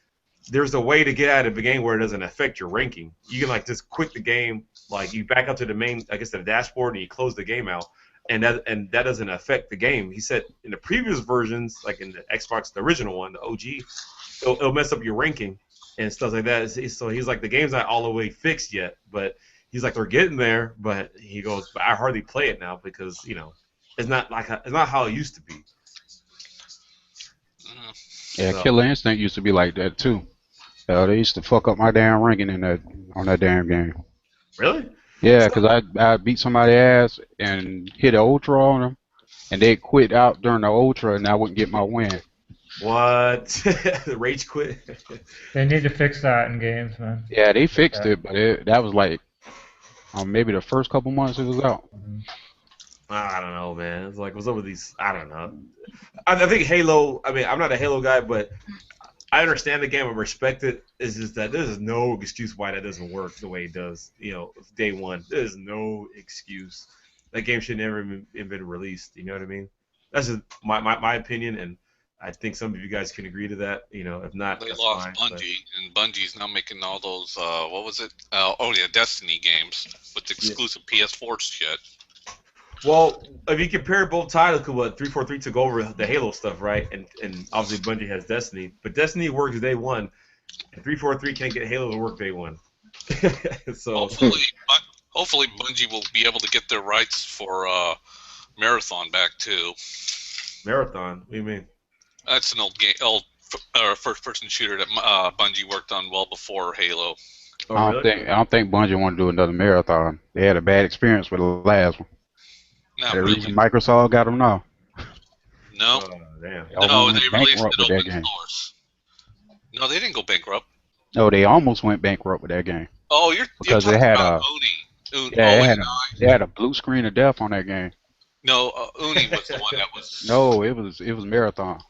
S1: there's a way to get out of the game where it doesn't affect your ranking. You can like just quit the game, like you back up to the main, I guess, the dashboard, and you close the game out, and that doesn't affect the game. He said in the previous versions, like in the Xbox, the original one, the OG, it'll mess up your ranking and stuff like that. So he's like, the game's not all the way fixed yet, but he's like, they're getting there. But he goes, but I hardly play it now because it's not how it used to be.
S5: Yeah, Killer Instinct used to be like that too. They used to fuck up my damn ranking on that damn game.
S1: Really?
S5: Yeah, because I beat somebody's ass and hit an ultra on them, and they quit out during the ultra, and I wouldn't get my win.
S1: What? The rage quit?
S4: They need to fix that in games, man.
S5: Yeah, they fixed it, but that was like maybe the first couple months it was out.
S1: I don't know, man. It's like, what's up with these? I don't know. I think Halo. I mean, I'm not a Halo guy, but I understand the game and respect it. It's just that there's no excuse why that doesn't work the way it does. Day one, there's no excuse. That game should never have been released. You know what I mean? That's just my opinion, and I think some of you guys can agree to that. If not,
S7: they
S1: that's
S7: lost
S1: fine,
S7: Bungie, and Bungie's now making all those what was it? Destiny games with exclusive PS4 shit.
S1: Well, if you compare both titles, 343 took over the Halo stuff, right? And obviously Bungie has Destiny, but Destiny works day one, and 343 can't get Halo to work day one. So
S7: hopefully Bungie will be able to get their rights for Marathon back too.
S1: Marathon? What do you mean?
S7: That's an old first-person shooter that Bungie worked on well before Halo.
S1: Oh,
S5: I
S1: really?
S5: don't think Bungie want to do another Marathon. They had a bad experience with the last one.
S7: Not
S5: The
S7: really.
S5: reason Microsoft got them now.
S7: No.
S1: Oh, damn.
S7: No,
S5: Almost
S7: they
S5: went
S7: released
S5: bankrupt
S7: it
S5: with that
S7: open
S5: game.
S7: source. No, they didn't go bankrupt.
S5: No, they almost went bankrupt with that game.
S7: Oh, you're
S5: Because
S7: talking
S5: they had
S7: about
S5: a
S7: Uni.
S5: they had a blue screen of death on that game.
S7: No, Uni was the one that was.
S5: No, it was Marathon.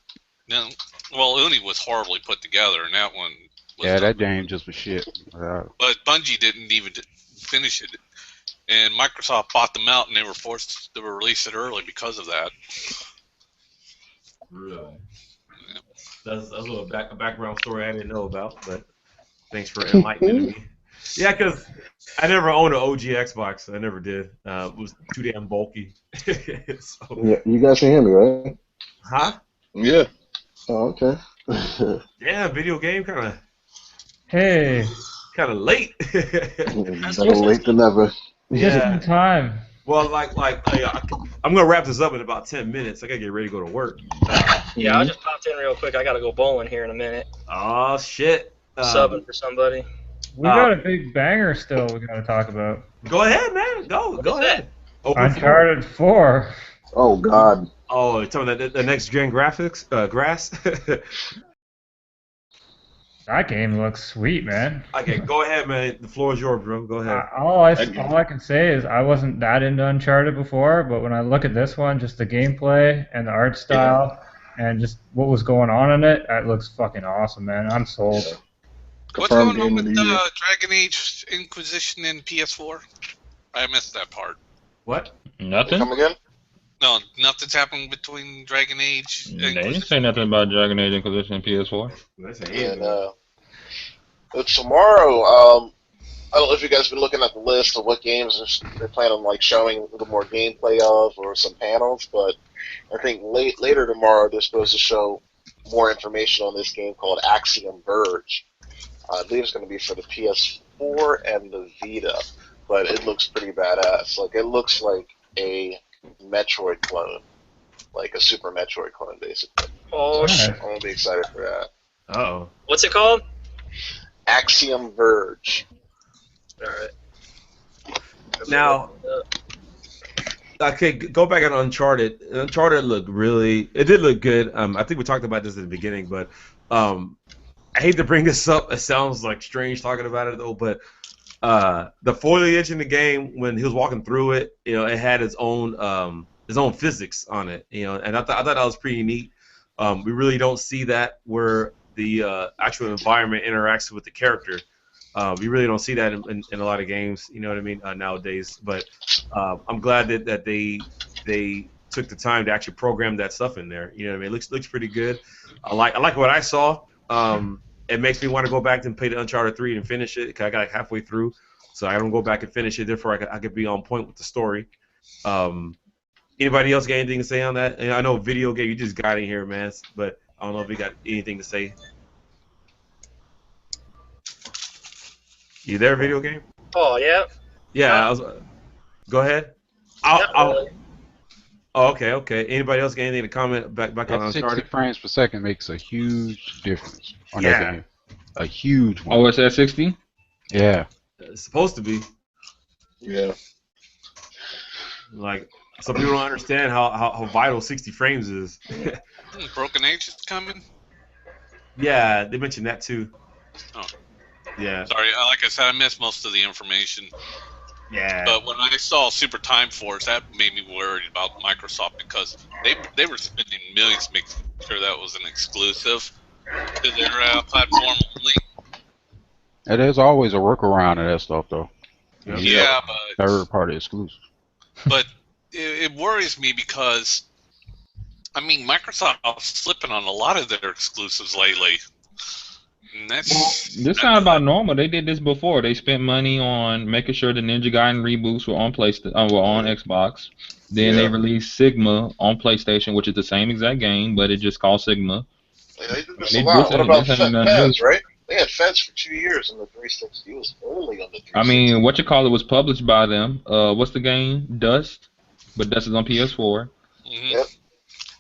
S7: No, well, Uni was horribly put together, and that one was.
S5: Yeah, that game just was shit.
S7: But Bungie didn't even finish it, and Microsoft bought them out, and they were forced to release it early because of that.
S1: Really? Yeah. That's a little background story I didn't know about, but thanks for enlightening me. Yeah, because I never owned an OG Xbox. I never did. It was too damn bulky. So,
S8: Yeah, you guys can hear me, right?
S1: huh?
S6: Yeah.
S8: Oh, okay.
S1: Yeah, video game kind of
S4: Hey,
S1: late.
S8: Better late than never.
S4: just
S1: Yeah.
S4: in time.
S1: Well, I'm gonna wrap this up in about 10 minutes. I gotta get ready to go to work.
S9: Yeah, I just popped in real quick. I gotta go bowling here in a minute.
S1: Oh shit.
S9: Subbing for somebody.
S4: We got a big banger still we got to talk about.
S1: Go ahead, man. Go ahead. Open floor.
S4: Uncharted 4.
S8: Oh God.
S1: Oh, you're talking about the next gen graphics, grass.
S4: That game looks sweet, man.
S1: Okay, go ahead, man. The floor is yours, bro. Go ahead.
S4: All I can say is I wasn't that into Uncharted before, but when I look at this one, just the gameplay and the art style and just what was going on in it, it looks fucking awesome, man. I'm sold.
S7: What's
S8: Confirmed
S7: going on
S8: game of
S7: with
S8: the year.
S7: Dragon Age Inquisition in PS4? I missed that part.
S1: What?
S3: Nothing.
S2: Come again?
S7: No, nothing's happening between Dragon Age.
S3: They didn't say nothing about Dragon Age Inquisition and PS4.
S1: That's a
S2: And tomorrow, I don't know if you guys have been looking at the list of what games they're planning on showing a little more gameplay of or some panels, but I think later tomorrow they're supposed to show more information on this game called Axiom Verge. I believe it's going to be for the PS4 and the Vita, but it looks pretty badass. It looks like a Metroid clone. like a Super Metroid clone, basically.
S9: Oh,
S2: So
S4: Alright.
S2: I'm gonna be excited for that.
S1: Oh.
S9: what's it called?
S2: Axiom Verge.
S9: All right.
S1: Now, okay, go back on Uncharted. Uncharted looked really. It did look good. I think we talked about this at the beginning, but I hate to bring this up. It sounds like strange talking about it though, but the foliage in the game when he was walking through it, it had its own physics on it, and I thought that was pretty neat. We really don't see that where the actual environment interacts with the character. We really don't see that in a lot of games, you know what I mean, nowadays. But I'm glad that they took the time to actually program that stuff in there. You know what I mean? It looks pretty good. I like what I saw. It makes me want to go back and play the Uncharted 3 and finish it, 'cause I got halfway through, so I don't go back and finish it. Therefore, I could be on point with the story. Anybody else got anything to say on that? And I know video game, you just got in here, man, but I don't know if you got anything to say. You there, video game?
S9: Oh yeah.
S1: Yeah, go ahead.
S9: Not
S1: I'll,
S9: really.
S1: oh, okay. Anybody else got anything to comment back on
S5: That 60
S1: Uncharted?
S5: frames per second makes a huge difference on
S1: Yeah.
S5: that game. A huge one.
S3: Oh, it's at 60?
S5: Yeah.
S1: It's supposed to be.
S6: Yeah.
S1: Like, some people don't understand how vital 60 frames is.
S7: Broken Age is coming.
S1: Yeah, they mentioned that too.
S7: Oh.
S1: Yeah.
S7: Sorry, like I said, I missed most of the information.
S1: Yeah.
S7: But when I saw Super Time Force, that made me worried about Microsoft because they were spending millions to make sure that was an exclusive to their platform only.
S5: And there's always a workaround of that stuff, though.
S1: Yep.
S7: Yeah, but
S5: Third party exclusive.
S7: but it worries me because I mean Microsoft's slipping on a lot of their exclusives lately. And that's
S3: This not about normal. They did this before. They spent money on making sure the Ninja Gaiden reboots were on were on Xbox. Then they
S6: Yeah.
S3: released Sigma on PlayStation, which is the same exact game, but it just called Sigma.
S2: Yeah, they did this
S3: They-
S2: a lot.
S3: this
S2: What
S3: ain't-
S2: about
S3: this ain't nothing new.
S2: Fez, right? They had Fez for 2 years on the 360. It was only on the 360.
S3: I mean, what you call it was published by them. What's the game? Dust, but Dust is on PS4.
S2: Yep.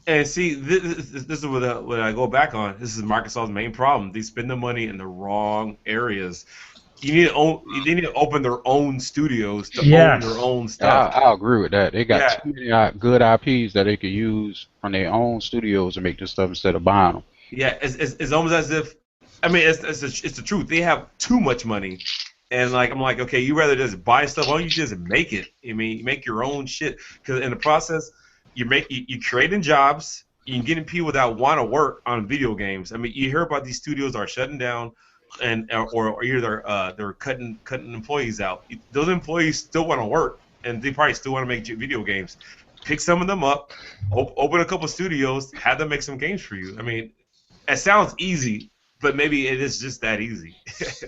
S1: And see, this is what I go back on. This is Microsoft's main problem. They spend the money in the wrong areas. You need to open their own studios to
S4: Yes.
S1: own their own stuff.
S5: I'll agree with that. They got
S1: Yeah.
S5: too many good IPs that they could use from their own studios and make this stuff instead of buying them.
S1: Yeah, it's almost as if, I mean, it's the truth. They have too much money, and I'm like, okay, you rather just buy stuff, why don't you just make it? I mean, you make your own shit, because in the process, you creating jobs, you're getting people that want to work on video games. I mean, you hear about these studios are shutting down, or either they're cutting employees out. Those employees still want to work, and they probably still want to make video games. Pick some of them up, open a couple studios, have them make some games for you. I mean, it sounds easy, but maybe it is just that easy.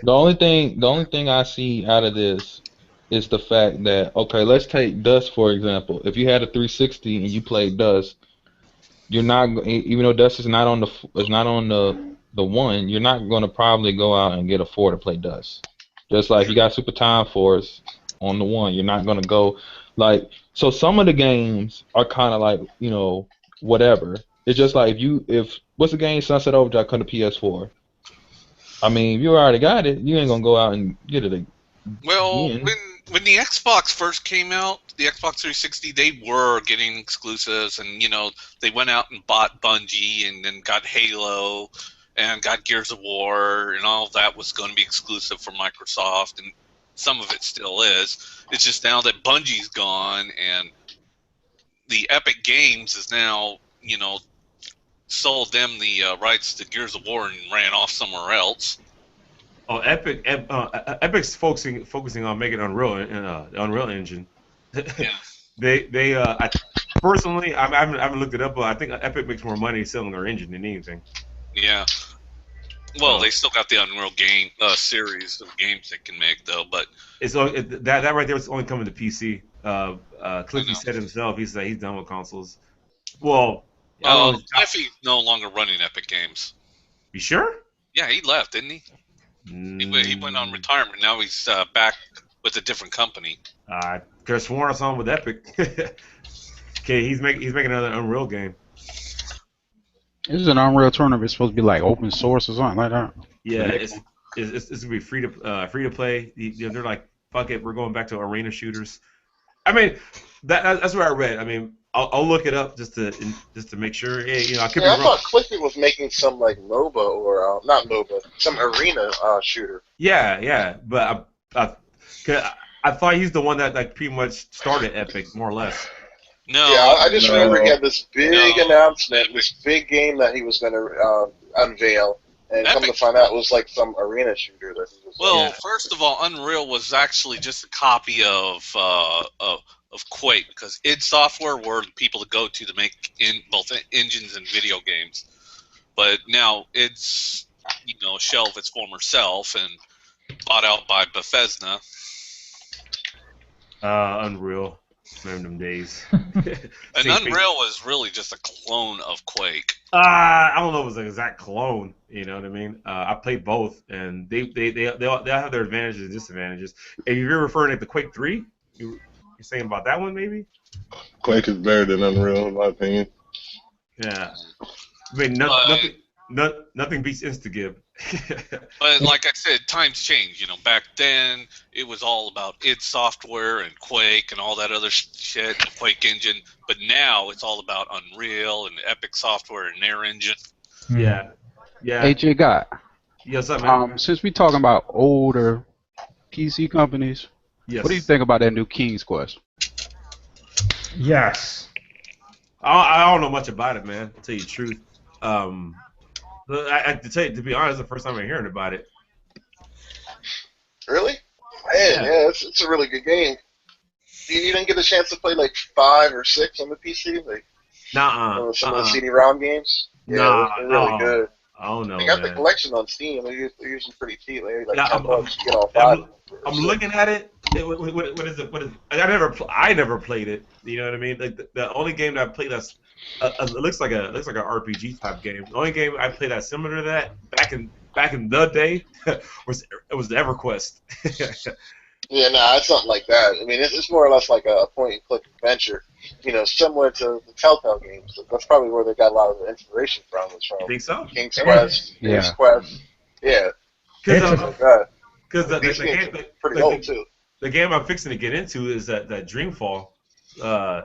S3: The only thing I see out of this is the fact that, okay, let's take Dust for example. If you had a 360 and you played Dust, you're not, even though Dust is not on the one, you're not going to probably go out and get a 4 to play Dust. Just like you got Super Time Force on the one, you're not going to go like, so some of the games are kind of like, whatever. It's just like if what's the game Sunset Overdrive come to PS4? I mean, if you already got it, you ain't gonna go out and get it.
S7: well
S3: again.
S7: when the Xbox first came out, the Xbox 360, they were getting exclusives, and they went out and bought Bungie, and then got Halo, and got Gears of War, and all of that was going to be exclusive for Microsoft, and some of it still is. It's just now that Bungie's gone, and the Epic Games is now, sold them the rights to Gears of War and ran off somewhere else.
S1: Oh, Epic's focusing on making Unreal Unreal Engine.
S7: Yeah.
S1: I personally, I haven't looked it up, but I think Epic makes more money selling their engine than anything.
S7: Yeah. Well, they still got the Unreal game series of games they can make, though. But
S1: that right there is only coming to PC. Cliffy
S7: I know.
S1: said himself, he said he's done with consoles. Well, I don't know.
S7: Cliffy's no longer running Epic Games.
S1: You sure?
S7: Yeah, he left, didn't he? He went on retirement. Now he's back with a different company.
S1: Could have sworn I saw him with Epic. Okay, he's making another Unreal game.
S5: This is an Unreal Tournament. It's supposed to be like open source or something like that.
S1: Yeah, it's gonna be free to play. They're like, fuck it, we're going back to arena shooters. I mean, that's what I read. I mean, I'll look it up just to make sure. I could be
S2: Yeah, I
S1: wrong.
S2: thought Clifford was making some like MOBA or not MOBA, some arena shooter.
S1: Yeah, but I thought he's the one that like pretty much started Epic, more or less.
S7: No,
S2: Yeah, I just remember he
S6: No.
S2: had this big announcement, this big game that he was going to unveil, and come to
S7: Epic.
S2: find out it was like some arena shooter that he was.
S7: well,
S1: Yeah.
S7: first of all, Unreal was actually just a copy of Quake, because id Software were the people to go to make both engines and video games. But now it's shelved its former self and bought out by Bethesda.
S1: Unreal. Remember them days.
S7: And Unreal was really just a clone of Quake.
S1: I don't know if it was an exact clone. You know what I mean? I played both, and they all have their advantages and disadvantages. If you're referring to the Quake 3, you're saying about that one, maybe?
S6: Quake is better than Unreal, in my opinion.
S1: Yeah. I mean, nothing beats Instagib.
S7: But like I said, times change. Back then it was all about id Software and Quake and all that other shit, the Quake engine. But now it's all about Unreal and Epic Software and their engine.
S1: Yeah.
S5: Hey, JGott.
S1: Yeah, what's up, man?
S5: Since we talking about older PC companies,
S1: Yes.
S5: what do you think about that new King's Quest?
S4: Yes.
S1: I don't know much about it, man. To tell you the truth. To be honest, the first time I'm hearing about it.
S2: Really? Man, yeah, it's a really good game. You didn't get a chance to play like 5 or 6 on the PC, like some of the CD-ROM games. Yeah, they're really good.
S1: Oh no,
S2: They got
S1: man.
S2: the collection on Steam. They're usually pretty cheap. They're like
S1: Yeah,
S2: $10 to get all 5.
S1: I'm looking at it. What is it? I never played it. You know what I mean? Like the only game that I played that's it looks like an RPG type game. The only game I played that's similar to that back in the day was the EverQuest.
S2: Yeah, nah, it's something like that. I mean, it's more or less like a point-and-click adventure, similar to the Telltale games. That's probably where they got a lot of the inspiration from. Was from
S1: You think so?
S2: King's Quest,
S5: Yeah.
S2: King's Quest. Yeah,
S1: Because the
S2: these games
S1: game
S2: are pretty old too.
S1: the game I'm fixing to get into is that Dreamfall. I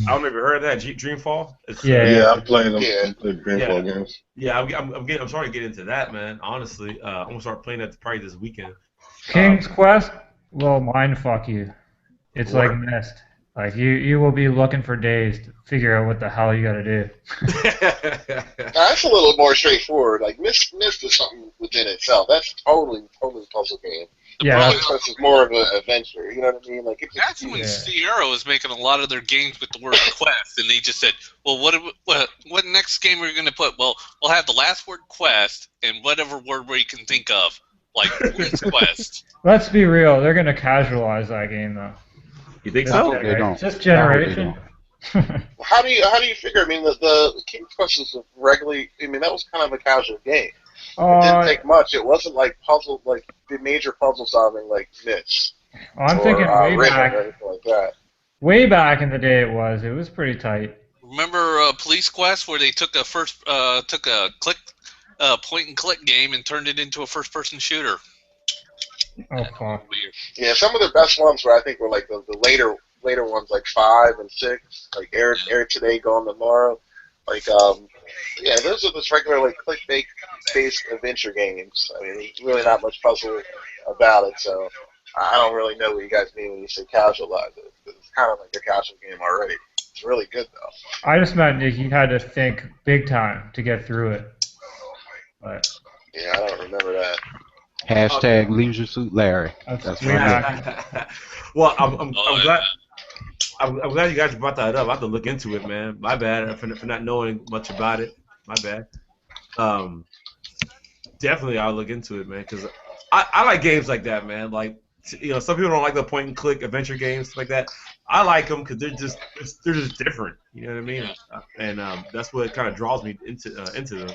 S1: don't know if you heard of that Dreamfall. It's,
S6: Yeah, I'm playing them.
S2: Yeah.
S6: I'm playing Dreamfall games.
S1: Yeah, I'm starting to get into that, man. Honestly, I'm gonna start playing that probably this weekend.
S4: King's Quest will mindfuck you. It's
S1: What?
S4: like Myst. Like you will be looking for days to figure out what the hell you got to do.
S2: That's a little more straightforward. Like Myst is something within itself. That's totally a puzzle game.
S4: Yeah,
S7: problem
S2: King's Quest is more of an adventure. You know what I mean? Like
S7: That's when
S4: Yeah.
S7: Sierra was making a lot of their games with the word quest, and they just said, "Well, what next game are we going to put? Well, we'll have the last word quest and whatever word we can think of, like Queen's Quest."
S4: Let's be real. They're gonna casualize that game though.
S1: You think
S5: I
S1: so?
S5: hope they don't.
S4: This
S5: I
S4: generation.
S2: how do you figure? I mean, the King's Quest is regularly. I mean, that was kind of a casual game. It didn't take much. It wasn't like the major puzzle solving like Myst.
S4: I'm
S2: or,
S4: thinking way
S2: Riddle or
S4: back.
S2: anything like that.
S4: Way back in the day, it was pretty tight.
S7: Remember Police Quest, where they took a point and click game and turned it into a first person shooter?
S4: Oh fuck.
S2: Yeah, some of the best ones were I think were like the later ones like 5 and 6, like Air Today, Gone Tomorrow. Like yeah, those are just regular like click-based adventure games. I mean, there's really not much puzzle about it, so I don't really know what you guys mean when you say casualize it. It's kind of like a casual game already. It's really good though.
S4: I just meant that you had to think big time to get through it. But
S2: Yeah, I don't remember that.
S5: Hashtag Leisure Suit Larry.
S4: that's
S5: way
S4: back.
S1: Well, I'm glad. I'm glad you guys brought that up. I have to look into it, man. My bad for not knowing much about it. My bad. Definitely, I'll look into it, man, because I like games like that, man. Like, some people don't like the point and click adventure games like that. I like them because they're just different. You know what I mean? And that's what kind of draws me into them.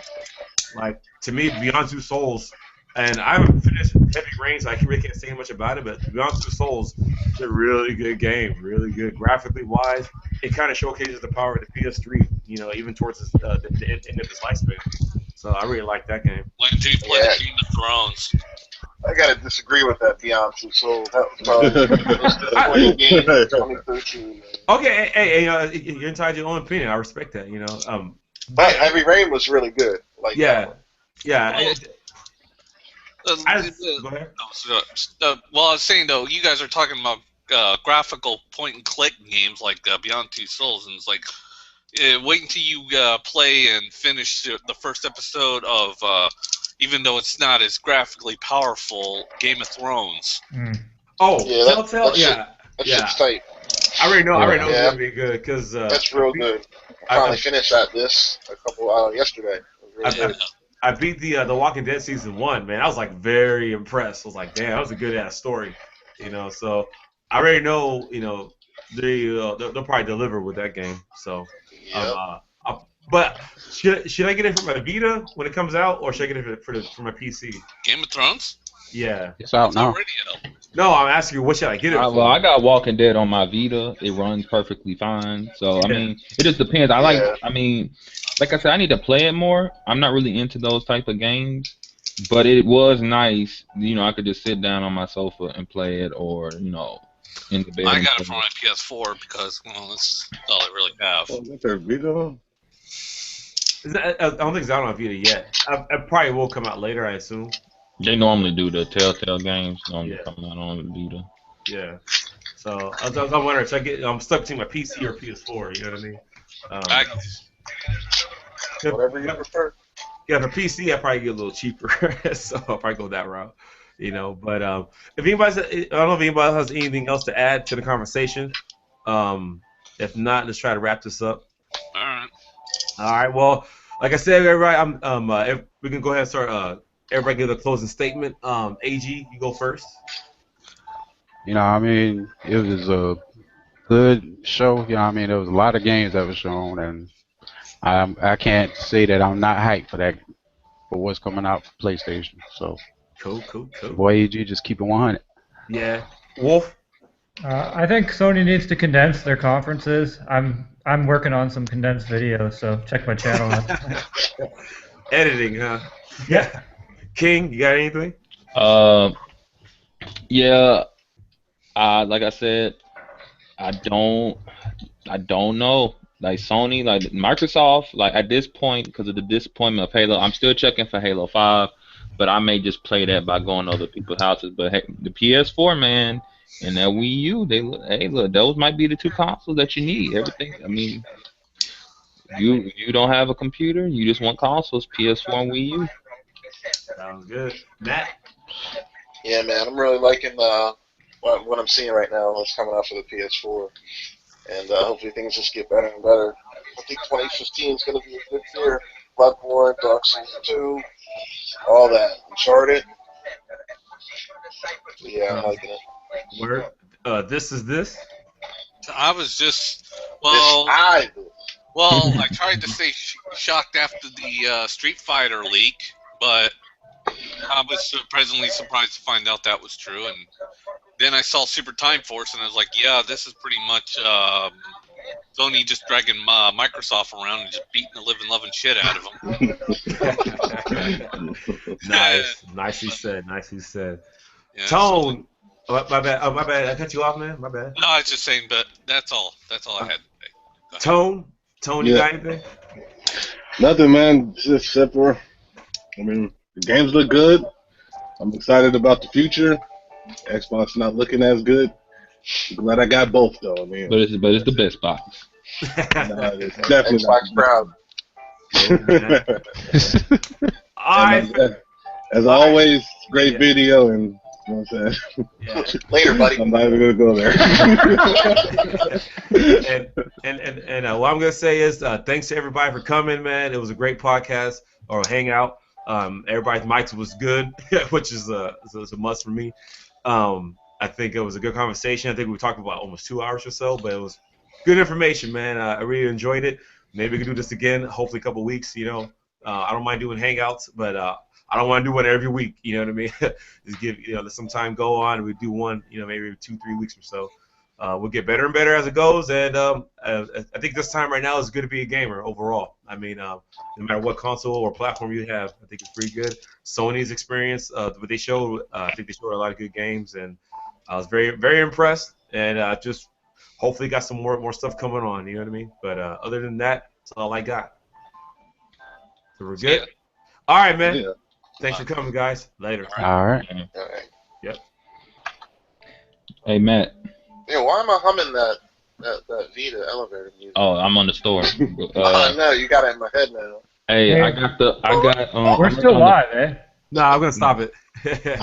S1: Like, to me, Beyond Two Souls, and I haven't finished Heavy Rain, so I really can't say much about it. But Beyond Two Souls is a really good game, really good graphically wise. It kind of showcases the power of the PS3, even towards the end of its lifespan. So I really like that game.
S7: When do you play
S2: Yeah.
S7: the Game of Thrones?
S2: I gotta disagree with that Beyond Two Souls. That was probably the most disappointing game of 2013.
S1: Okay, hey, you're entitled to your own opinion. I respect that.
S2: But Heavy Rain was really good. Like
S1: Yeah, yeah.
S7: Go ahead. Well, I was saying though, you guys are talking about graphical point and click games like Beyond Two Souls, and it's like wait until you play and finish the first episode of, even though it's not as graphically powerful, Game of Thrones.
S1: Oh,
S2: yeah,
S1: Telltale,
S2: that shit's tight.
S1: I already know it's
S2: Yeah.
S1: gonna be good because
S2: That's real good. I finally finished this a couple yesterday. It was really good.
S1: I beat the Walking Dead season 1, man. I was like very impressed. I was like, damn, that was a good ass story, So I already know, they'll probably deliver with that game. So, but should I get it for my Vita when it comes out, or should I get it for my PC?
S7: Game of Thrones?
S1: Yeah,
S5: It's out now.
S7: Already out.
S1: No, I'm asking you, what should I get it for?
S3: Well, I got Walking Dead on my Vita. It runs perfectly fine. So I mean, it just depends. I mean, like I said, I need to play it more. I'm not really into those type of games, but it was nice. I could just sit down on my sofa and play it, or in the bed.
S7: I got it for my PS4 because, that's all I really have.
S6: Oh, is there Vita?
S1: I don't think it's out on Vita yet. I probably will come out later, I assume.
S3: They normally do the Telltale games. Normally
S1: Yeah.
S3: come out on the Vita.
S1: Yeah. So I was wondering, should I get? I'm stuck between my PC or PS4. You know what I mean?
S2: Whatever you prefer.
S1: Yeah, for PC, I probably get a little cheaper, so I'll probably go that route. But if anybody, I don't know if anybody has anything else to add to the conversation. If not, let's try to wrap this up.
S7: All right.
S1: All right. Well, like I said, everybody, if we can go ahead and start. Everybody give a closing statement. AG, you go first.
S5: It was a good show. There was a lot of games that were shown, and I can't say that I'm not hyped for what's coming out for PlayStation. So,
S1: Cool.
S5: boy, AG, just keep it 100.
S1: Yeah. Wolf.
S4: I think Sony needs to condense their conferences. I'm working on some condensed videos, so check my channel out.
S1: Editing, huh? Yeah. King, you got anything?
S3: Yeah. Like I said, I don't know. Like Sony, like Microsoft, like at this point, because of the disappointment of Halo, I'm still checking for Halo 5, but I may just play that by going to other people's houses. But hey, the PS4, man, and that Wii U, look, those might be the two consoles that you need. Everything. I mean, you don't have a computer, you just want consoles, PS4 and Wii U.
S1: Sounds good. Matt?
S2: Yeah, man, I'm really liking what I'm seeing right now. What's coming out for the PS4, and hopefully things just get better and better. I think 2015 is going to be a good year. Bloodborne, Dark Souls 2, all that. Uncharted. Yeah, I'm liking it.
S1: Where? This is this?
S7: I was just, well, I tried to stay shocked after the Street Fighter leak, but I was surprisingly surprised to find out that was true. And then I saw Super Time Force, and I was like, yeah, this is pretty much Sony just dragging Microsoft around and just beating the living, loving shit out of them.
S1: Nice. Nicely said.
S7: Yeah,
S1: Tone. My bad. My bad. I cut you off, man. My bad.
S7: No, I was just saying, but that's all I had to say.
S1: Tone, you got anything?
S6: Nothing, man. Just except for, the games look good. I'm excited about the future. Xbox not looking as good. I'm glad I got both though.
S3: But it's the best box.
S6: No, it's definitely
S2: Xbox proud.
S6: As always, great video, and you know what I'm saying.
S1: Yeah.
S2: Later, buddy.
S6: I'm not even gonna go there.
S1: and what I'm gonna say is thanks to everybody for coming, man. It was a great podcast or hangout. Everybody's mics was good, which is a must for me. I think it was a good conversation. I think we talked about almost 2 hours or so, but it was good information, man. I really enjoyed it. Maybe we can do this again, hopefully a couple weeks. I don't mind doing hangouts, but I don't want to do one every week. You know what I mean? Just give let some time go on. And we do one, maybe 2-3 weeks or so. We'll get better and better as it goes, and I think this time right now is good to be a gamer overall. I mean, no matter what console or platform you have, I think it's pretty good. Sony's experience, what they showed, I think they showed a lot of good games, and I was very, very impressed, and just hopefully got some more stuff coming on. You know what I mean? But other than that, that's all I got. So we're good.
S7: Yeah.
S1: All right, man.
S6: Yeah.
S1: Thanks for coming, guys. Later.
S5: All right.
S2: All right.
S1: Yep.
S3: Hey Matt.
S2: Yeah, why am I humming that Vita elevator music?
S3: Oh, I'm on the store.
S2: No, you got it in my head now.
S3: Hey,
S4: Hey.
S3: I got
S4: We're
S3: I'm
S4: still
S3: on the-
S4: live, eh?
S1: No, I'm gonna stop it.